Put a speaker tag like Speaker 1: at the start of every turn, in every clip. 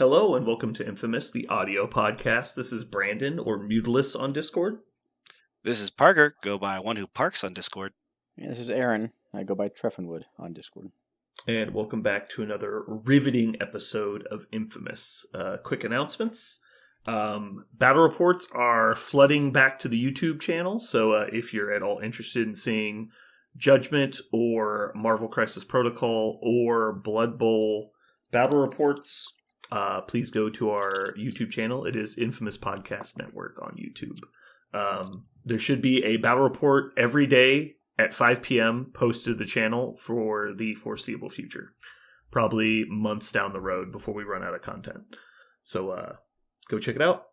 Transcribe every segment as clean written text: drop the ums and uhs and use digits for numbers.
Speaker 1: Hello and welcome to Infamous, the audio podcast. This is Brandon, or Mutilus on Discord.
Speaker 2: This is Parker, go by One Who Parks on Discord.
Speaker 3: Yeah, this is Aaron. I go by Treffenwood on Discord.
Speaker 1: And welcome back to another riveting episode of Infamous. Quick announcements. Battle reports are flooding back to the YouTube channel, so if you're at all interested in seeing Judgment or Marvel Crisis Protocol or Blood Bowl battle reports, please go to our YouTube channel. It is Infamous Podcast Network on YouTube. There should be a battle report every day at 5 p.m. posted to the channel for the foreseeable future. Probably months down the road before we run out of content. So go check it out.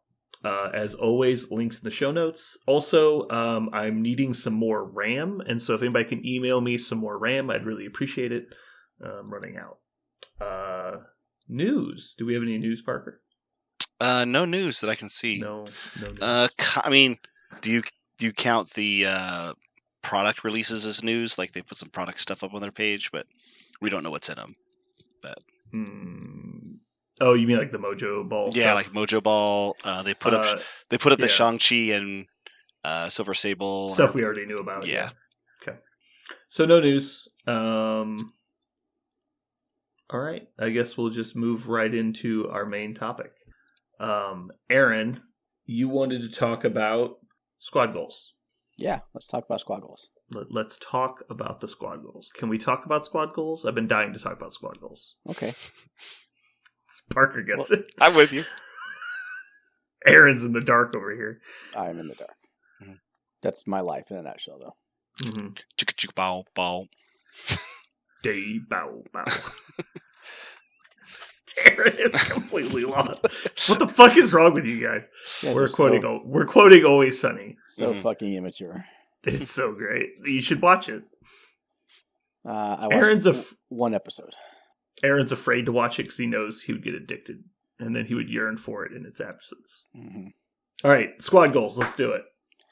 Speaker 1: As always, links in the show notes. Also, I'm needing some more RAM, and so if anybody can email me some more RAM, I'd really appreciate it. I'm running out. News. Do we have any news, Parker?
Speaker 2: No news that I can see.
Speaker 1: No news.
Speaker 2: I mean, do you count the product releases as news? Like they put some product stuff up on their page, but we don't know what's in them. But
Speaker 1: oh, you mean like the Mojo Ball?
Speaker 2: Yeah,
Speaker 1: stuff?
Speaker 2: like Mojo Ball. They put up the
Speaker 1: yeah.
Speaker 2: Shang-Chi and Silver Sable
Speaker 1: stuff we already knew about.
Speaker 2: Yeah.
Speaker 1: Okay. So no news. All right. I guess we'll just move right into our main topic. Aaron, you wanted to talk about squad goals.
Speaker 3: Yeah, let's talk about squad goals.
Speaker 1: Let's talk about the squad goals. Can we talk about squad goals? I've been dying to talk about squad goals.
Speaker 3: Okay.
Speaker 1: Parker gets it.
Speaker 2: I'm with you.
Speaker 1: Aaron's in the dark over here.
Speaker 3: I'm in the dark.
Speaker 2: Mm-hmm.
Speaker 3: That's my life in a nutshell, though.
Speaker 1: Mm-hmm.
Speaker 2: Chicka chicka bow bow.
Speaker 1: Day bow bow. Aaron is completely lost. What the fuck is wrong with you guys? We're quoting Always Sunny.
Speaker 3: So fucking immature.
Speaker 1: It's so great. You should watch it.
Speaker 3: I watched one episode.
Speaker 1: Aaron's afraid to watch it because he knows he would get addicted, and then he would yearn for it in its absence.
Speaker 3: Mm-hmm.
Speaker 1: All right, squad goals. Let's do it.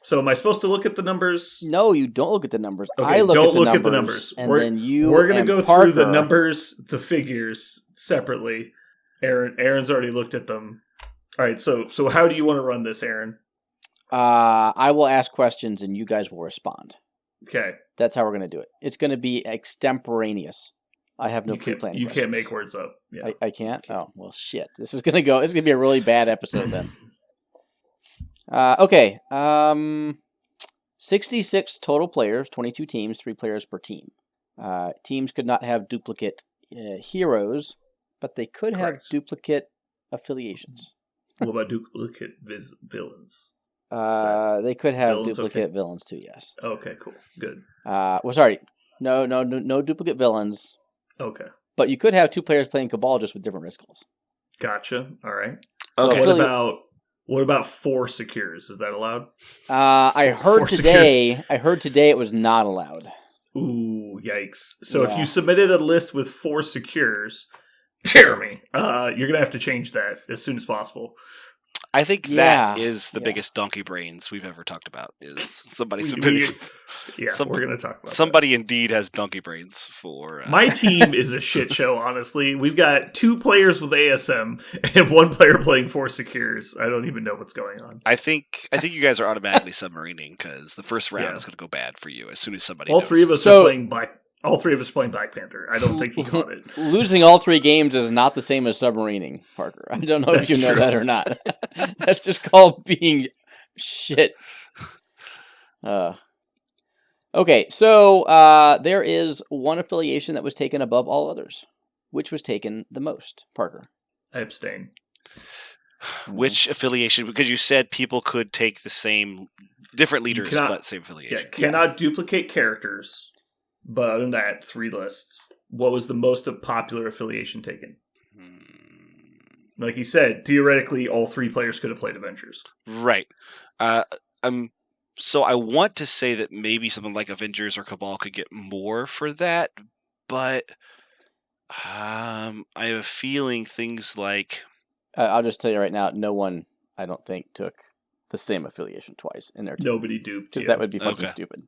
Speaker 1: So, am I supposed to look at the numbers?
Speaker 3: No, you don't look at the numbers.
Speaker 1: Okay,
Speaker 3: I look
Speaker 1: at the numbers.
Speaker 3: And then you
Speaker 1: we're going to go
Speaker 3: Parker,
Speaker 1: through the numbers, the figures separately. Aaron's already looked at them. All right. So how do you want to run this, Aaron?
Speaker 3: I will ask questions and you guys will respond.
Speaker 1: Okay.
Speaker 3: That's how we're going to do it. It's going to be extemporaneous. I have no pre-planned
Speaker 1: You
Speaker 3: questions.
Speaker 1: can't make words up. Yeah.
Speaker 3: I can't? Oh, well, shit. This is going to be a really bad episode then. Okay. 66 total players, 22 teams, 3 players per team. Teams could not have duplicate heroes, but they could have duplicate affiliations.
Speaker 1: What about duplicate villains?
Speaker 3: They could have
Speaker 1: villains
Speaker 3: duplicate villains too, yes.
Speaker 1: Okay, cool. Good.
Speaker 3: Sorry. No duplicate villains.
Speaker 1: Okay.
Speaker 3: But you could have 2 players playing Cabal just with different risk goals.
Speaker 1: Gotcha. All right.
Speaker 2: Okay.
Speaker 1: So what about 4 secures? Is that allowed?
Speaker 3: I heard today it was not allowed.
Speaker 1: Ooh, yikes. So if you submitted a list with 4 secures, Jeremy, you're going to have to change that as soon as possible.
Speaker 2: I think that is the biggest donkey brains we've ever talked about. Is somebody submitting?
Speaker 1: We're going to talk about
Speaker 2: somebody. Indeed has donkey brains for.
Speaker 1: My team is a shit show. Honestly, we've got 2 players with ASM and 1 player playing 4 secures. I don't even know what's going on.
Speaker 2: I think you guys are automatically submarining because the first round is going to go bad for you as soon as somebody.
Speaker 1: All 3 of us are playing Black. All 3 of us playing Black Panther. I don't think he caught it.
Speaker 3: Losing all 3 games is not the same as submarining, Parker. I don't know if you know that or not. That's just called being shit. Okay, so there is one affiliation that was taken above all others. Which was taken the most, Parker?
Speaker 1: I abstain.
Speaker 2: Which affiliation? Because you said people could take the same, different leaders, but same affiliation.
Speaker 1: Yeah, cannot duplicate characters. But other than that, 3 lists. What was the most popular affiliation taken? Like you said, theoretically, all 3 players could have played Avengers.
Speaker 2: Right. So I want to say that maybe something like Avengers or Cabal could get more for that, but I have a feeling things like...
Speaker 3: I'll just tell you right now, no one, I don't think, took the same affiliation twice in their team.
Speaker 1: Nobody duped.
Speaker 3: Because that would be fucking stupid.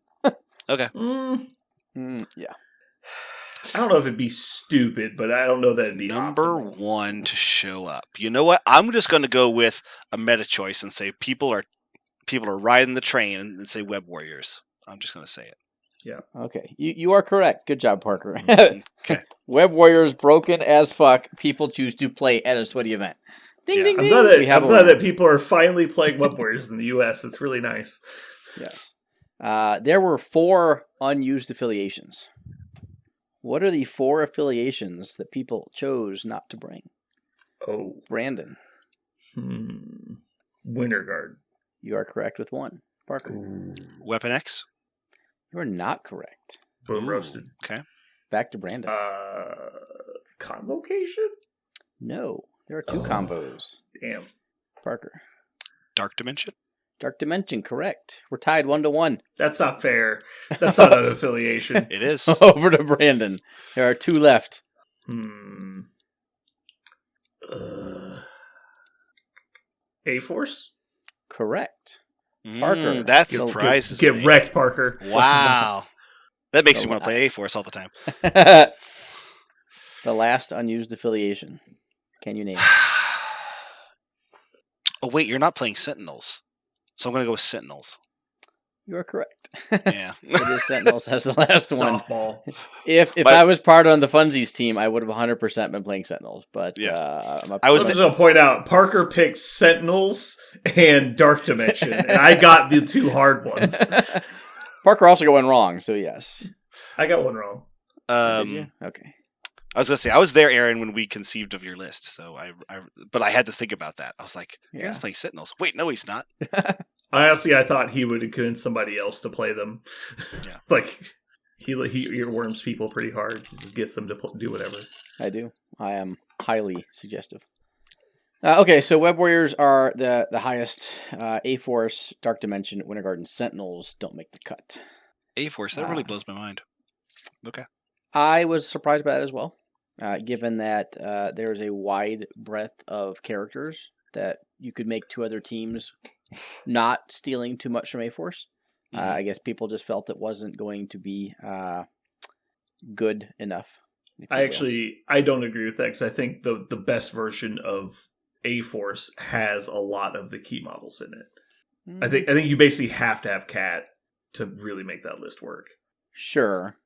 Speaker 2: Okay.
Speaker 3: Yeah.
Speaker 1: I don't know if it'd be stupid, but I don't know that it'd be
Speaker 2: Number
Speaker 1: optimal.
Speaker 2: 1 to show up. You know what? I'm just going to go with a meta choice and say people are riding the train and say Web Warriors. I'm just going to say it.
Speaker 1: Yeah.
Speaker 3: Okay, you are correct. Good job, Parker.
Speaker 2: Okay.
Speaker 3: Web Warriors broken as fuck. People choose to play at a sweaty event. Ding,
Speaker 2: Yeah.
Speaker 3: ding,
Speaker 1: I'm
Speaker 3: ding.
Speaker 1: glad,
Speaker 3: We have
Speaker 1: I'm
Speaker 3: a
Speaker 1: glad
Speaker 3: winner.
Speaker 1: that people are finally playing Web Warriors in the U.S. It's really nice.
Speaker 3: Yes. There were 4 unused affiliations. What are the 4 affiliations that people chose not to bring?
Speaker 1: Oh.
Speaker 3: Brandon.
Speaker 1: Winter Guard.
Speaker 3: You are correct with 1. Parker.
Speaker 1: Ooh.
Speaker 2: Weapon X?
Speaker 3: You are not correct.
Speaker 1: Boom
Speaker 2: Ooh,
Speaker 1: roasted.
Speaker 2: Okay.
Speaker 3: Back to Brandon.
Speaker 1: Convocation?
Speaker 3: No. There are 2 combos.
Speaker 1: Damn.
Speaker 3: Parker.
Speaker 2: Dark Dimension?
Speaker 3: Dark Dimension, correct. We're tied 1-1.
Speaker 1: That's not fair. That's not an affiliation.
Speaker 2: It is.
Speaker 3: Over to Brandon. There are 2 left.
Speaker 1: A-Force?
Speaker 3: Correct. Parker.
Speaker 2: That surprises
Speaker 1: Get
Speaker 2: me.
Speaker 1: wrecked, Parker.
Speaker 2: Wow. That makes
Speaker 3: So
Speaker 2: me want to play A-Force all the time.
Speaker 3: The last unused affiliation. Can you name it?
Speaker 2: Oh, wait, you're not playing Sentinels. So I'm going to go with Sentinels.
Speaker 3: You are correct.
Speaker 2: Yeah.
Speaker 3: It is Sentinels as the last one.
Speaker 1: Softball.
Speaker 3: If I was part of the Funsies team, I would have 100% been playing Sentinels. But
Speaker 2: Yeah.
Speaker 3: I'm
Speaker 2: I was
Speaker 1: I'm just going to point out, Parker picked Sentinels and Dark Dimension, and I got the 2 hard ones.
Speaker 3: Parker also going wrong, so yes.
Speaker 1: I got one wrong.
Speaker 3: Did you? Okay.
Speaker 2: I was going to say, I was there, Aaron, when we conceived of your list. So but I had to think about that. I was like,
Speaker 3: Yeah.
Speaker 2: Aaron's playing Sentinels. Wait, no, he's not.
Speaker 1: Honestly, I thought he would have convinced somebody else to play them.
Speaker 2: Yeah.
Speaker 1: Like, he earworms people pretty hard. He just gets them to do whatever.
Speaker 3: I do. I am highly suggestive. Okay, so Web Warriors are the highest. A-Force, Dark Dimension, Winter Garden, Sentinels don't make the cut.
Speaker 2: A-Force, that really blows my mind. Okay.
Speaker 3: I was surprised by that as well, given that there's a wide breadth of characters that you could make 2 other teams not stealing too much from A-Force. I guess people just felt it wasn't going to be good enough.
Speaker 1: I don't agree with that, because I think the best version of A-Force has a lot of the key models in it. I think you basically have to have Cat to really make that list work.
Speaker 3: Sure.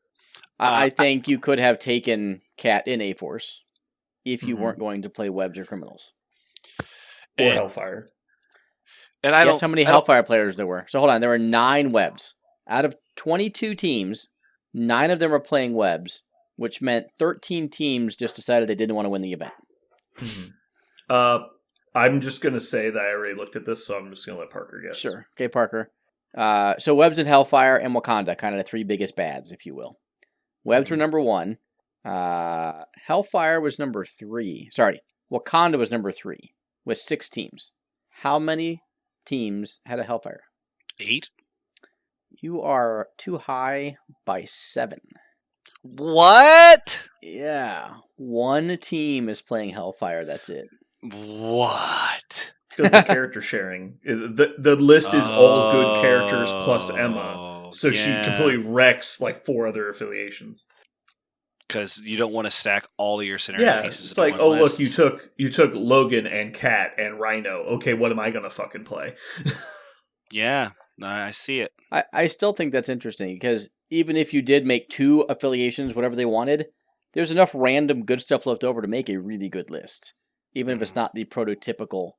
Speaker 3: I think you could have taken Cat in A-Force if you weren't going to play Webs or Criminals.
Speaker 1: Or Hellfire.
Speaker 2: And
Speaker 3: Guess how many Hellfire players there were. So hold on, there were 9 Webs. Out of 22 teams, 9 of them were playing Webs, which meant 13 teams just decided they didn't want to win the event.
Speaker 1: I'm just going to say that I already looked at this, so I'm just going to let Parker guess.
Speaker 3: Sure. Okay, Parker. So Webs and Hellfire and Wakanda, kind of the 3 biggest bads, if you will. Webs were number 1. Hellfire was number 3. Sorry, Wakanda was number 3 with 6 teams. How many teams had a Hellfire?
Speaker 2: 8?
Speaker 3: You are too high by 7.
Speaker 2: What?
Speaker 3: Yeah. 1 team is playing Hellfire, that's it.
Speaker 2: What?
Speaker 1: It's because the character sharing. The list is all good characters plus Emma. So she completely wrecks like 4 other affiliations.
Speaker 2: Because you don't want to stack all of your scenario pieces.
Speaker 1: It's like,
Speaker 2: one list.
Speaker 1: look, you took Logan and Cat and Rhino. Okay, what am I gonna fucking play?
Speaker 2: Yeah, I see it.
Speaker 3: I still think that's interesting because even if you did make 2 affiliations, whatever they wanted, there's enough random good stuff left over to make a really good list, even if it's not the prototypical.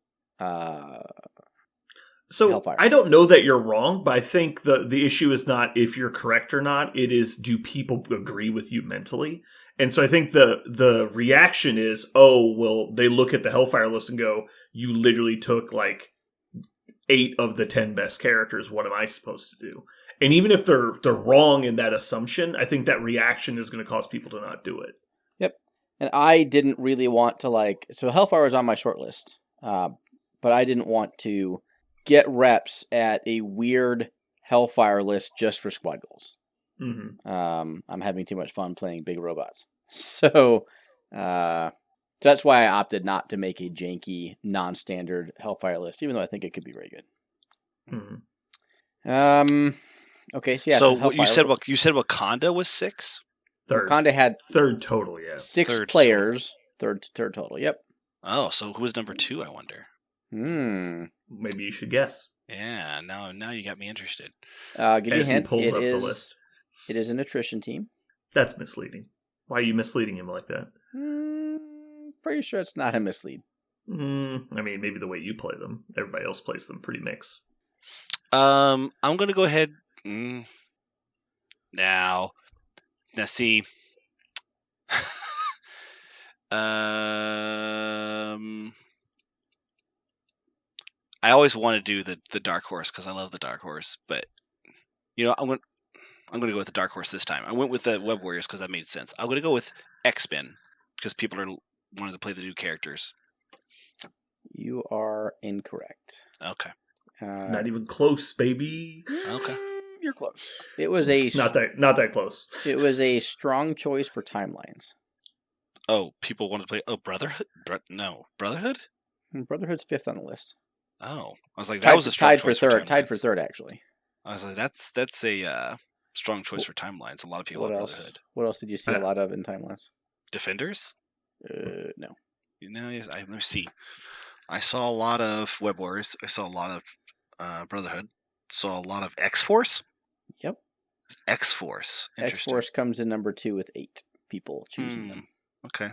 Speaker 1: So
Speaker 3: Hellfire.
Speaker 1: I don't know that you're wrong, but I think the issue is not if you're correct or not. It is, do people agree with you mentally? And so I think the reaction is, oh, well, they look at the Hellfire list and go, you literally took like 8 of the 10 best characters. What am I supposed to do? And even if they're wrong in that assumption, I think that reaction is going to cause people to not do it.
Speaker 3: Yep. And I didn't really want to so Hellfire was on my short list, but I didn't want to get reps at a weird Hellfire list just for squad goals.
Speaker 1: Mm-hmm.
Speaker 3: I'm having too much fun playing big robots. So that's why I opted not to make a janky, non-standard Hellfire list, even though I think it could be very good.
Speaker 1: Mm-hmm.
Speaker 3: Okay, so yeah.
Speaker 2: So
Speaker 3: Hellfire,
Speaker 2: you said Wakanda was 6?
Speaker 1: Third.
Speaker 3: Wakanda had
Speaker 1: Third total, yeah.
Speaker 3: 6
Speaker 2: Third
Speaker 3: players. Third total. Yep.
Speaker 2: Oh, so who was number 2, I wonder?
Speaker 1: Maybe you should guess.
Speaker 2: Yeah, now you got me interested.
Speaker 3: Give you a
Speaker 1: As he
Speaker 3: hint.
Speaker 1: pulls
Speaker 3: It
Speaker 1: up the
Speaker 3: is.
Speaker 1: list.
Speaker 3: It is an attrition team.
Speaker 1: That's misleading. Why are you misleading him like that?
Speaker 3: Pretty sure it's not a mislead.
Speaker 1: I mean, maybe the way you play them. Everybody else plays them pretty mixed.
Speaker 2: I'm gonna go ahead. Now see. I always want to do the dark horse because I love the dark horse, but I'm gonna go with the dark horse this time. I went with the Web Warriors because that made sense. I'm gonna go with X-Men because people are wanting to play the new characters.
Speaker 3: You are incorrect.
Speaker 2: Okay.
Speaker 1: Not even close, baby.
Speaker 2: Okay.
Speaker 3: You're close. It was a
Speaker 1: not that close.
Speaker 3: It was a strong choice for timelines.
Speaker 2: Oh, people wanted to play. Oh, Brotherhood? No, Brotherhood.
Speaker 3: Brotherhood's 5th on the list.
Speaker 2: Oh, I was like, that was a strong choice for timelines.
Speaker 3: Tied for third, actually.
Speaker 2: I was like, that's a strong choice for timelines. A lot of people love Brotherhood.
Speaker 3: What else did you see a lot of in timelines?
Speaker 2: Defenders?
Speaker 3: No.
Speaker 2: Let me see. I saw a lot of Web Warriors. I saw a lot of Brotherhood. Saw a lot of X-Force.
Speaker 3: Yep.
Speaker 2: X-Force.
Speaker 3: X-Force comes in number 2 with 8 people choosing them.
Speaker 2: Okay.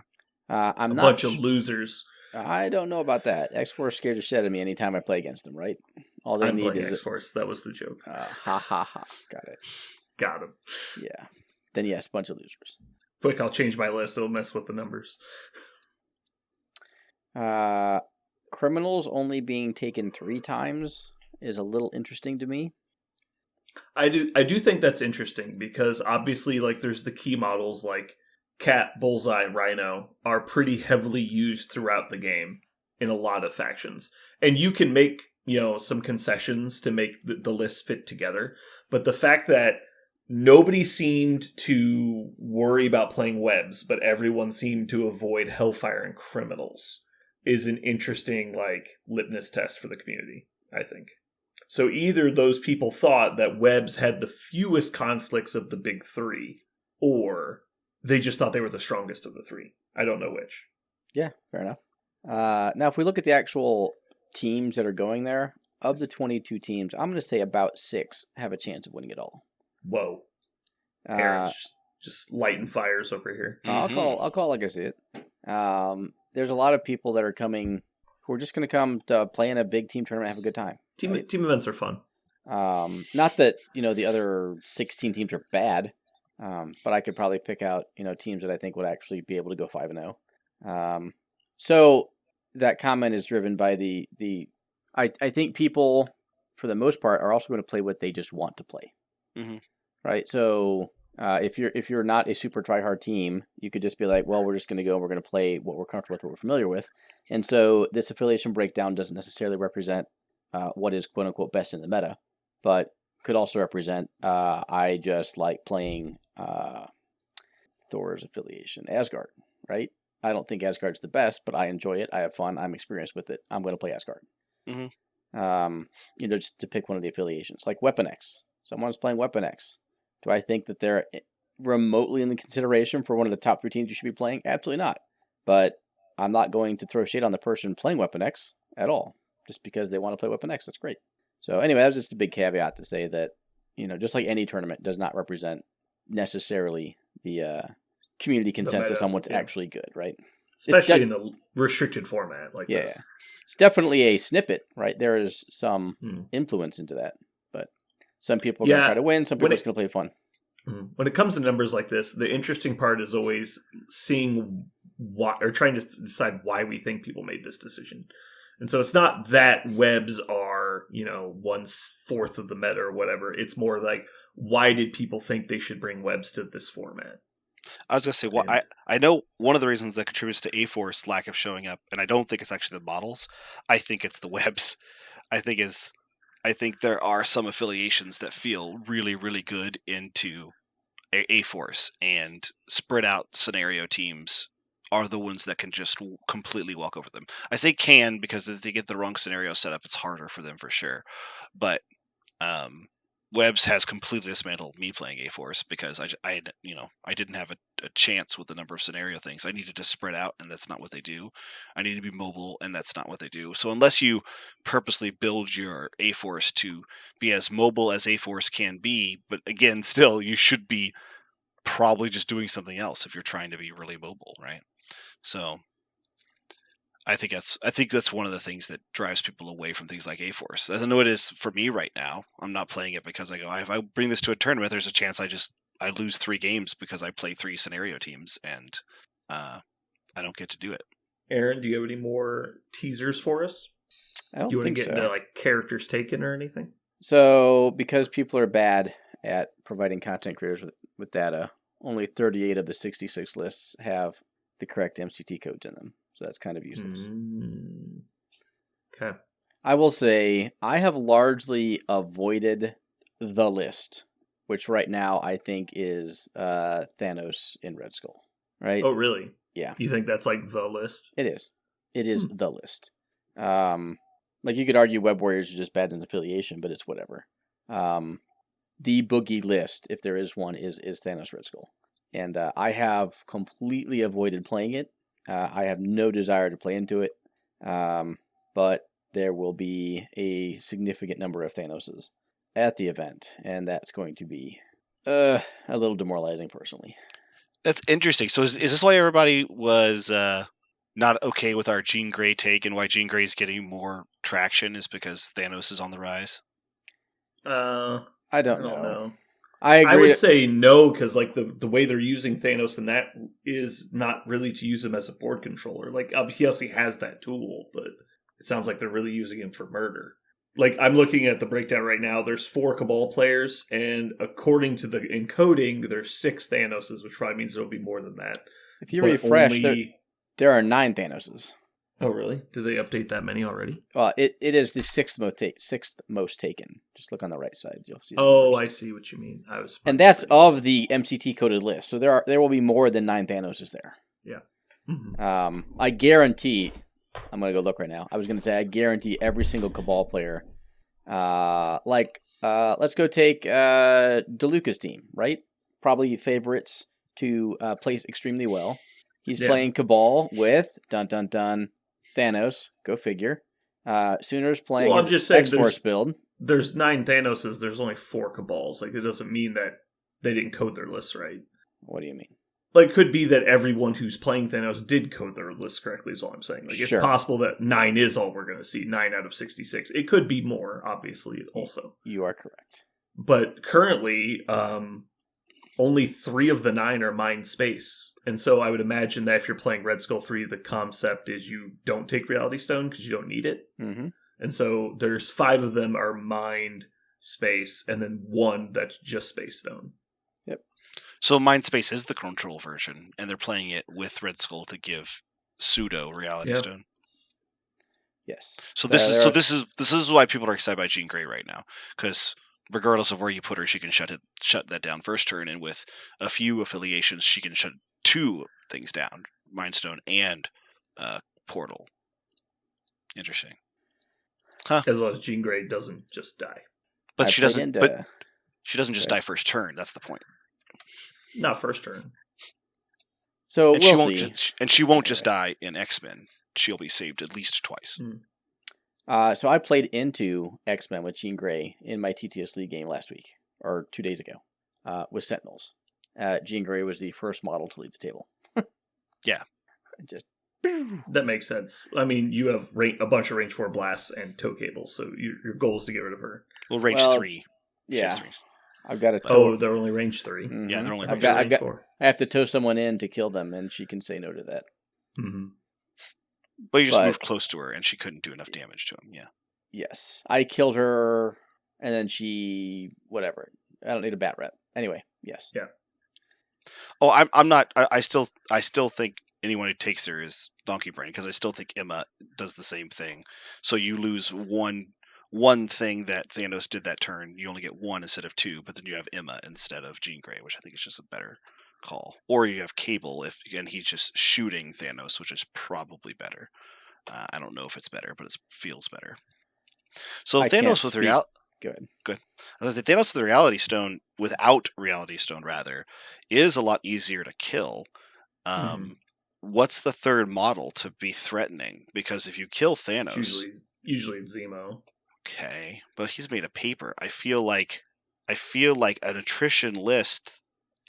Speaker 1: I'm not bunch of losers.
Speaker 3: I don't know about that. X-Force scared the shit out of me anytime I play against them, right? All they need is
Speaker 1: X-Force. That was the joke.
Speaker 3: Ha ha ha. Got it.
Speaker 1: Got him.
Speaker 3: Yeah. Then yes, bunch of losers.
Speaker 1: Quick, I'll change my list. It'll mess with the numbers.
Speaker 3: Criminals only being taken 3 times is a little interesting to me.
Speaker 1: I do think that's interesting because obviously, like, there's the key models like Cat, Bullseye, Rhino are pretty heavily used throughout the game in a lot of factions, and you can make some concessions to make the list fit together. But the fact that nobody seemed to worry about playing webs, but everyone seemed to avoid Hellfire and Criminals is an interesting litmus test for the community, I think. So either those people thought that webs had the fewest conflicts of the big 3, or they just thought they were the strongest of the 3. I don't know which.
Speaker 3: Yeah, fair enough. Now, if we look at the actual teams that are going there, of the 22 teams, I'm going to say about 6 have a chance of winning it all.
Speaker 1: Whoa. Aaron's just lighting fires over here.
Speaker 3: I'll call like I see it. There's a lot of people that are coming who are just going to come to play in a big team tournament and have a good time.
Speaker 1: Team events are fun.
Speaker 3: Not that, the other 16 teams are bad, but I could probably pick out, teams that I think would actually be able to go 5-0. So that comment is driven by I think people, for the most part, are also going to play what they just want to play.
Speaker 2: Mm-hmm.
Speaker 3: Right? So if you're not a super try-hard team, you could just be like, well, we're just going to go and we're going to play what we're comfortable with, what we're familiar with. And so this affiliation breakdown doesn't necessarily represent what is quote-unquote best in the meta, but could also represent I just like playing Thor's affiliation, Asgard, right? I don't think Asgard's the best, but I enjoy it. I have fun. I'm experienced with it. I'm going to play Asgard.
Speaker 2: Mm-hmm.
Speaker 3: Just to pick one of the affiliations, like Weapon X. Someone's playing Weapon X. Do I think that they're remotely in the consideration for one of the top 3 teams you should be playing? Absolutely not. But I'm not going to throw shade on the person playing Weapon X at all, just because they want to play Weapon X. That's great. So anyway, that was just a big caveat to say that, just like any tournament does not represent necessarily the community consensus on what's actually good, right?
Speaker 1: Especially in a restricted format like this.
Speaker 3: Yeah. It's definitely a snippet, right? There is some influence into that. But some people are going to try to win, some people are just going to play fun.
Speaker 1: When it comes to numbers like this, the interesting part is always seeing why, or trying to decide why we think people made this decision. And so it's not that webs are, 1/4 of the meta or whatever. It's more like, why did people think they should bring webs to this format?
Speaker 2: I was going to say, well, I know one of the reasons that contributes to A-Force lack of showing up, and I don't think it's actually the models. I think it's the webs. I think there are some affiliations that feel really, really good into A-Force, and spread out scenario teams are the ones that can just completely walk over them. I say can because if they get the wrong scenario set up, it's harder for them for sure. But Webs has completely dismantled me playing A-Force because I didn't have a chance with the number of scenario things. I needed to spread out, and that's not what they do. I need to be mobile, and that's not what they do. So unless you purposely build your A-Force to be as mobile as A-Force can be, but again, still, you should be probably just doing something else if you're trying to be really mobile, right? So I think that's one of the things that drives people away from things like A-Force. I know it is for me right now. I'm not playing it because I go, if I bring this to a tournament, there's a chance I lose 3 games because I play 3 scenario teams and I don't get to do it.
Speaker 1: Aaron, do you have any more teasers for us?
Speaker 3: I don't
Speaker 1: Do you want
Speaker 3: think
Speaker 1: to get
Speaker 3: so.
Speaker 1: into like characters taken or anything?
Speaker 3: So, because people are bad at providing content creators with data, only 38 of the 66 lists have the correct MCT codes in them. So that's kind of useless.
Speaker 1: Okay.
Speaker 3: I will say I have largely avoided the list, which right now I think is Thanos in Red Skull. Right?
Speaker 1: Oh, really?
Speaker 3: Yeah.
Speaker 1: You think that's like the list?
Speaker 3: It is. It is the list. Like you could argue Web Warriors are just bad in affiliation, but it's whatever. The boogie list, if there is one, is Thanos Red Skull. And I have completely avoided playing it. I have no desire to play into it. But there will be a significant number of Thanoses at the event, and that's going to be a little demoralizing personally.
Speaker 2: That's interesting. So is this why everybody was not okay with our Jean Grey take, and why Jean Grey is getting more traction is because Thanos is on the rise?
Speaker 3: I don't know.
Speaker 1: I
Speaker 3: agree.
Speaker 1: I would say no, because like the way they're using Thanos in that is not really to use him as a board controller. Like he also has that tool, but it sounds like they're really using him for murder. Like I'm looking at the breakdown right now. There's 4 Cabal players, and according to the encoding, there's 6 Thanoses, which probably means there'll be more than that.
Speaker 3: If you
Speaker 1: But
Speaker 3: refresh, there are 9 Thanoses.
Speaker 1: Oh, really? Did they update that many already?
Speaker 3: It is the sixth most taken. Just look on the right side. You'll see.
Speaker 1: I see what you mean.
Speaker 3: And that's of the MCT coded list. So there will be more than 9 Thanoses there.
Speaker 1: Yeah. Mm-hmm.
Speaker 3: I guarantee. I'm gonna go look right now. I was gonna say I guarantee every single Cabal player. Let's go take DeLuca's team. Right, probably favorites to place extremely well. He's playing Cabal with Thanos, go figure. Sooners playing his X-Force build.
Speaker 1: There's 9 Thanoses, there's only 4 Cabals. Like, it doesn't mean that they didn't code their lists right.
Speaker 3: What do you mean?
Speaker 1: Like, it could be that everyone who's playing Thanos did code their list correctly, is all I'm saying. Like, It's possible that 9 is all we're going to see, 9 out of 66. It could be more, obviously, also.
Speaker 3: You are correct.
Speaker 1: But currently, only 3 of the 9 are mind space. And so I would imagine that if you're playing Red Skull 3, the concept is you don't take Reality Stone because you don't need it.
Speaker 3: Mm-hmm.
Speaker 1: And so there's 5 of them are mind space, and then 1 that's just Space Stone.
Speaker 3: Yep.
Speaker 2: So Mind Space is the control version, and they're playing it with Red Skull to give pseudo Reality Stone.
Speaker 3: Yes.
Speaker 2: So this is why people are excited by Jean Grey right now, because regardless of where you put her, she can shut that down first turn, and with a few affiliations, she can shut 2 things down: Mind Stone and Portal. Interesting. Huh.
Speaker 1: As well as Jean Grey doesn't just die.
Speaker 2: But she doesn't. But she doesn't just die first turn. That's the point.
Speaker 1: Not first turn.
Speaker 3: So
Speaker 2: and she won't just die in X-Men. She'll be saved at least twice.
Speaker 3: So I played into X-Men with Jean Grey in my TTS League game last week, or 2 days ago, with Sentinels. Jean Grey was the first model to leave the table.
Speaker 2: Yeah.
Speaker 1: That makes sense. I mean, you have a bunch of range 4 blasts and tow cables, so your goal is to get rid of her.
Speaker 2: Well, range 3.
Speaker 3: Yeah. I've got to tow.
Speaker 1: They're only range 3.
Speaker 3: Mm-hmm.
Speaker 2: Yeah, they're only range
Speaker 3: 4. I have to tow someone in to kill them, and she can say no to that.
Speaker 1: Mm-hmm.
Speaker 2: But you just moved close to her, and she couldn't do enough damage to him. Yeah.
Speaker 3: Yes, I killed her, and then she whatever. I don't need a bat rep. Anyway, yes.
Speaker 1: Yeah.
Speaker 2: Oh, I'm not. I still think anyone who takes her is donkey brain, because I still think Emma does the same thing. So you lose one thing that Thanos did that turn. You only get 1 instead of 2, but then you have Emma instead of Jean Grey, which I think is just a better call. Or you have Cable and he's just shooting Thanos, which is probably better. I don't know if it's better, but it feels better. So Thanos with reality.
Speaker 3: Good.
Speaker 2: The Thanos with the Reality Stone, without Reality Stone, rather, is a lot easier to kill. What's the third model to be threatening? Because if you kill Thanos,
Speaker 1: usually it's Zemo.
Speaker 2: Okay, but he's made of paper. I feel like an attrition list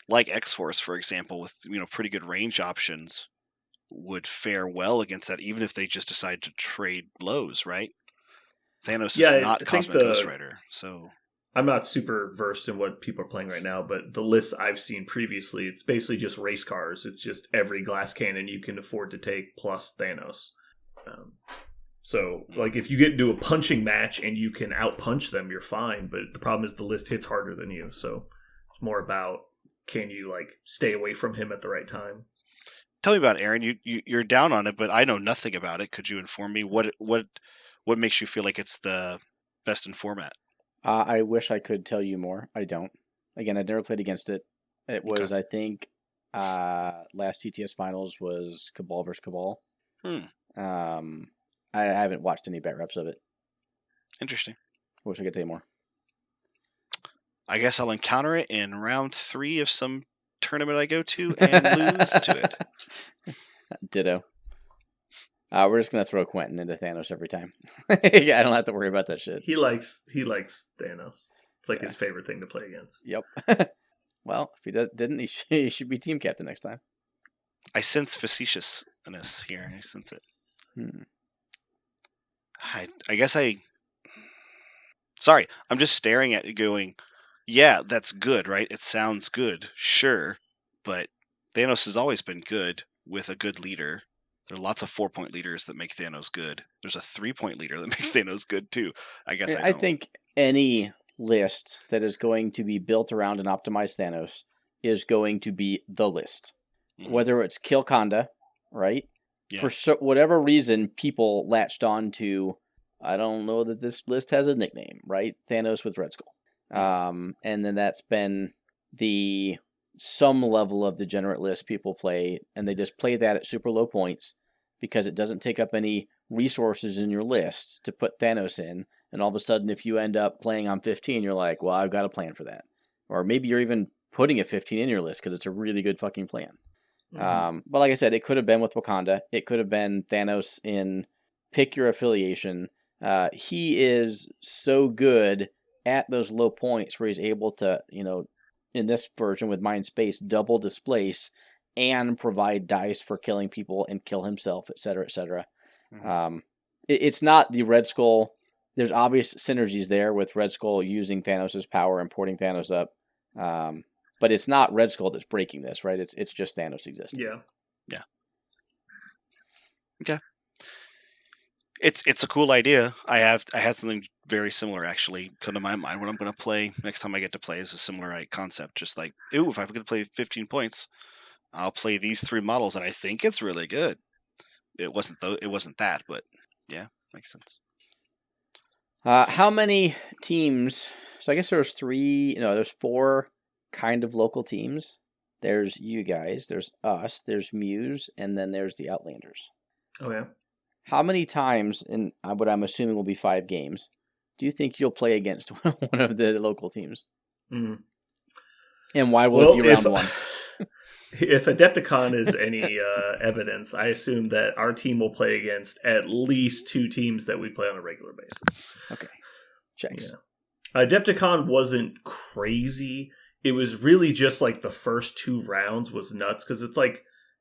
Speaker 2: like X-Force, for example, with pretty good range options, would fare well against that, even if they just decide to trade blows, right? Thanos is not Cosmic Ghost Rider, so
Speaker 1: I'm not super versed in what people are playing right now, but the lists I've seen previously, it's basically just race cars. It's just every glass cannon you can afford to take plus Thanos. So, like, if you get into a punching match and you can out-punch them, you're fine. But the problem is the list hits harder than you. So it's more about, can you, like, stay away from him at the right time?
Speaker 2: Tell me about it, Aaron. You're down on it, but I know nothing about it. Could you inform me? What makes you feel like it's the best in format?
Speaker 3: I wish I could tell you more. I don't. Again, I've never played against it. It was, I think, last TTS Finals was Cabal versus Cabal. I haven't watched any bet reps of it.
Speaker 2: Interesting.
Speaker 3: I wish I could tell you more.
Speaker 2: I guess I'll encounter it in round 3 of some tournament I go to and lose to it.
Speaker 3: Ditto. We're just gonna throw Quentin into Thanos every time. Yeah, I don't have to worry about that shit.
Speaker 1: He likes Thanos. It's like his favorite thing to play against.
Speaker 3: Yep. Well, if he didn't, he should be team captain next time.
Speaker 2: I sense facetiousness here. I sense it. I guess Sorry, I'm just staring at it going, yeah, that's good, right? It sounds good, sure, but Thanos has always been good with a good leader. There are lots of 4-point leaders that make Thanos good. There's a 3-point leader that makes Thanos good too. I
Speaker 3: think any list that is going to be built around and optimize Thanos is going to be the list. Mm-hmm. Whether it's Kill Conda, right? Yeah. For whatever reason, people latched on to, I don't know that this list has a nickname, right? Thanos with Red Skull. And then that's been some level of degenerate list people play, and they just play that at super low points because it doesn't take up any resources in your list to put Thanos in. And all of a sudden, if you end up playing on 15, you're like, well, I've got a plan for that. Or maybe you're even putting a 15 in your list because it's a really good fucking plan. Mm-hmm. But like I said, it could have been with Wakanda. It could have been Thanos in pick your affiliation. He is so good at those low points where he's able to, in this version with Mind Space, double displace and provide dice for killing people and kill himself, etc., etc. Mm-hmm. It's not the Red Skull. There's obvious synergies there with Red Skull using Thanos' power and porting Thanos up. But it's not Red Skull that's breaking this, right? It's just Thanos existing.
Speaker 2: Yeah. Okay. It's a cool idea. I had something very similar actually come to my mind. What I'm going to play next time I get to play is a similar concept. Just like, if I'm going to play 15 points, I'll play these 3 models, and I think it's really good. It wasn't that, but yeah, makes sense.
Speaker 3: How many teams? So I guess there's 4 kind of local teams. There's you guys, there's us, there's Muse, and then there's the Outlanders.
Speaker 1: Oh yeah.
Speaker 3: How many times, in what I'm assuming will be 5 games, do you think you'll play against one of the local teams? Mm. And why will it be round 1?
Speaker 1: If Adepticon is any evidence, I assume that our team will play against at least 2 teams that we play on a regular basis.
Speaker 3: Okay. Checks.
Speaker 1: Yeah. Adepticon wasn't crazy. It was really just like the first 2 rounds was nuts because it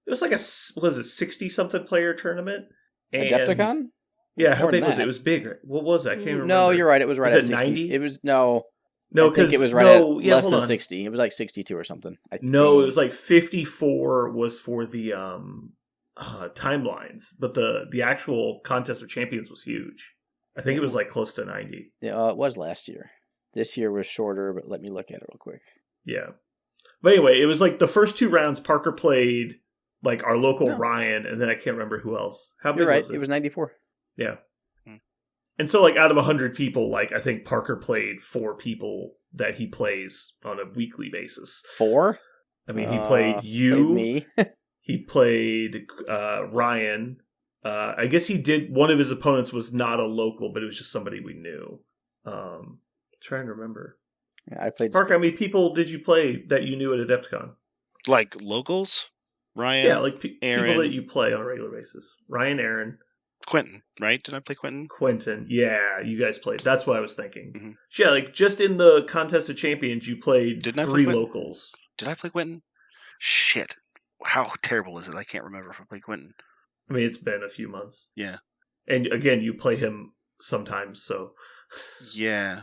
Speaker 1: was like a 60-something player tournament. And
Speaker 3: Adepticon?
Speaker 1: Yeah, how big was it? It was big. What was that? I can't remember.
Speaker 3: No, you're right. It was right at 60.
Speaker 1: 90?
Speaker 3: It was no, I think it was right at less than 60. It was like 62 or something.
Speaker 1: It was like 54 was for the timelines, but the actual contest of champions was huge. I think it was like close to 90.
Speaker 3: Yeah, it was last year. This year was shorter, but let me look at it real quick.
Speaker 1: Yeah. But anyway, it was like the first 2 rounds Parker played like our local Ryan, and then I can't remember who else. How big was it?
Speaker 3: It was 94.
Speaker 1: Yeah. And so, like, out of 100 people, like, I think Parker played 4 people that he plays on a weekly basis.
Speaker 3: 4?
Speaker 1: I mean, he played you.
Speaker 3: Me.
Speaker 1: He played Ryan. I guess he did. One of his opponents was not a local, but it was just somebody we knew. Trying to remember.
Speaker 3: Yeah, I played.
Speaker 1: Mark, how many people did you play that you knew at Adepticon?
Speaker 2: Like locals? Ryan,
Speaker 1: Yeah, like
Speaker 2: Aaron,
Speaker 1: people that you play on a regular basis. Ryan, Aaron,
Speaker 2: Quentin, right? Did I play Quentin?
Speaker 1: Quentin. Yeah, you guys played. That's what I was thinking.
Speaker 2: Mm-hmm.
Speaker 1: So yeah, like just in the Contest of Champions, you played
Speaker 2: Didn't I play
Speaker 1: 3
Speaker 2: Quentin?
Speaker 1: locals.
Speaker 2: Did I play Quentin? Shit. How terrible is it? I can't remember if I played Quentin.
Speaker 1: I mean, it's been a few months.
Speaker 2: Yeah.
Speaker 1: And again, you play him sometimes, so.
Speaker 2: Yeah.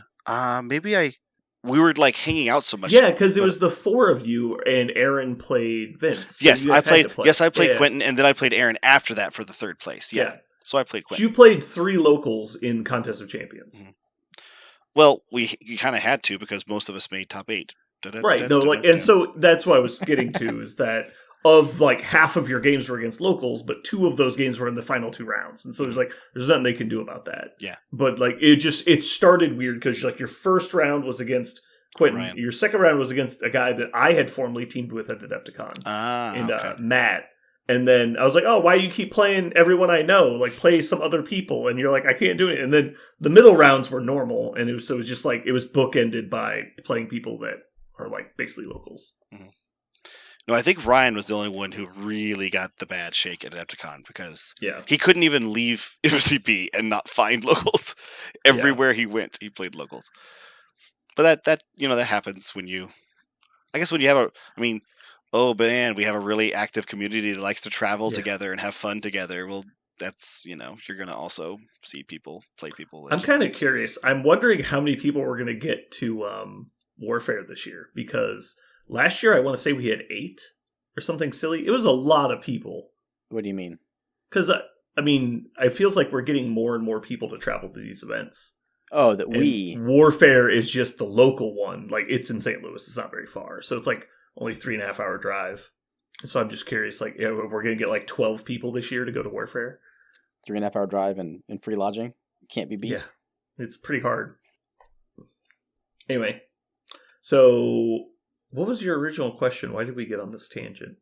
Speaker 2: Maybe we were like hanging out so much.
Speaker 1: Yeah, because it was the 4 of you, and Aaron played Vince. So
Speaker 2: yes, I played. Yes, I played
Speaker 1: yeah.
Speaker 2: Quentin, and then I played Aaron after that for the 3rd place. Yeah. So I played Quentin.
Speaker 1: So you played 3 locals in Contest of Champions.
Speaker 2: Mm-hmm. Well, you kind of had to because most of us made top 8.
Speaker 1: Right. No, like, and so that's what I was getting to is that of like half of your games were against locals, but 2 of those games were in the final 2 rounds, and so there's nothing they can do about that.
Speaker 2: Yeah.
Speaker 1: But like it started weird because like your first round was against Quentin,
Speaker 2: Ryan.
Speaker 1: Your second round was against a guy that I had formerly teamed with at Adepticon, and Matt. And then I was like, oh, why do you keep playing everyone I know? Like, play some other people. And you're like, I can't do it. And then the middle rounds were normal. And it was just like, it was bookended by playing people that are like basically locals.
Speaker 2: Mm-hmm. No, I think Ryan was the only one who really got the bad shake at Adepticon because he couldn't even leave MCP and not find locals. Everywhere he went, he played locals. But that happens when you have oh man, we have a really active community that likes to travel together and have fun together. Well, that's, you're going to also see people, play people.
Speaker 1: I'm kind of curious. I'm wondering how many people we're going to get to Warfare this year, because last year I want to say we had 8 or something silly. It was a lot of people.
Speaker 3: What do you mean?
Speaker 1: Because, it feels like we're getting more and more people to travel to these events.
Speaker 3: Oh,
Speaker 1: Warfare is just the local one. Like, it's in St. Louis. It's not very far. So it's like only 3.5 hour drive. So I'm just curious, like, we're going to get like 12 people this year to go to Warfare.
Speaker 3: 3.5 hour drive and free lodging. Can't be beat.
Speaker 1: Yeah, it's pretty hard. Anyway, so what was your original question? Why did we get on this tangent?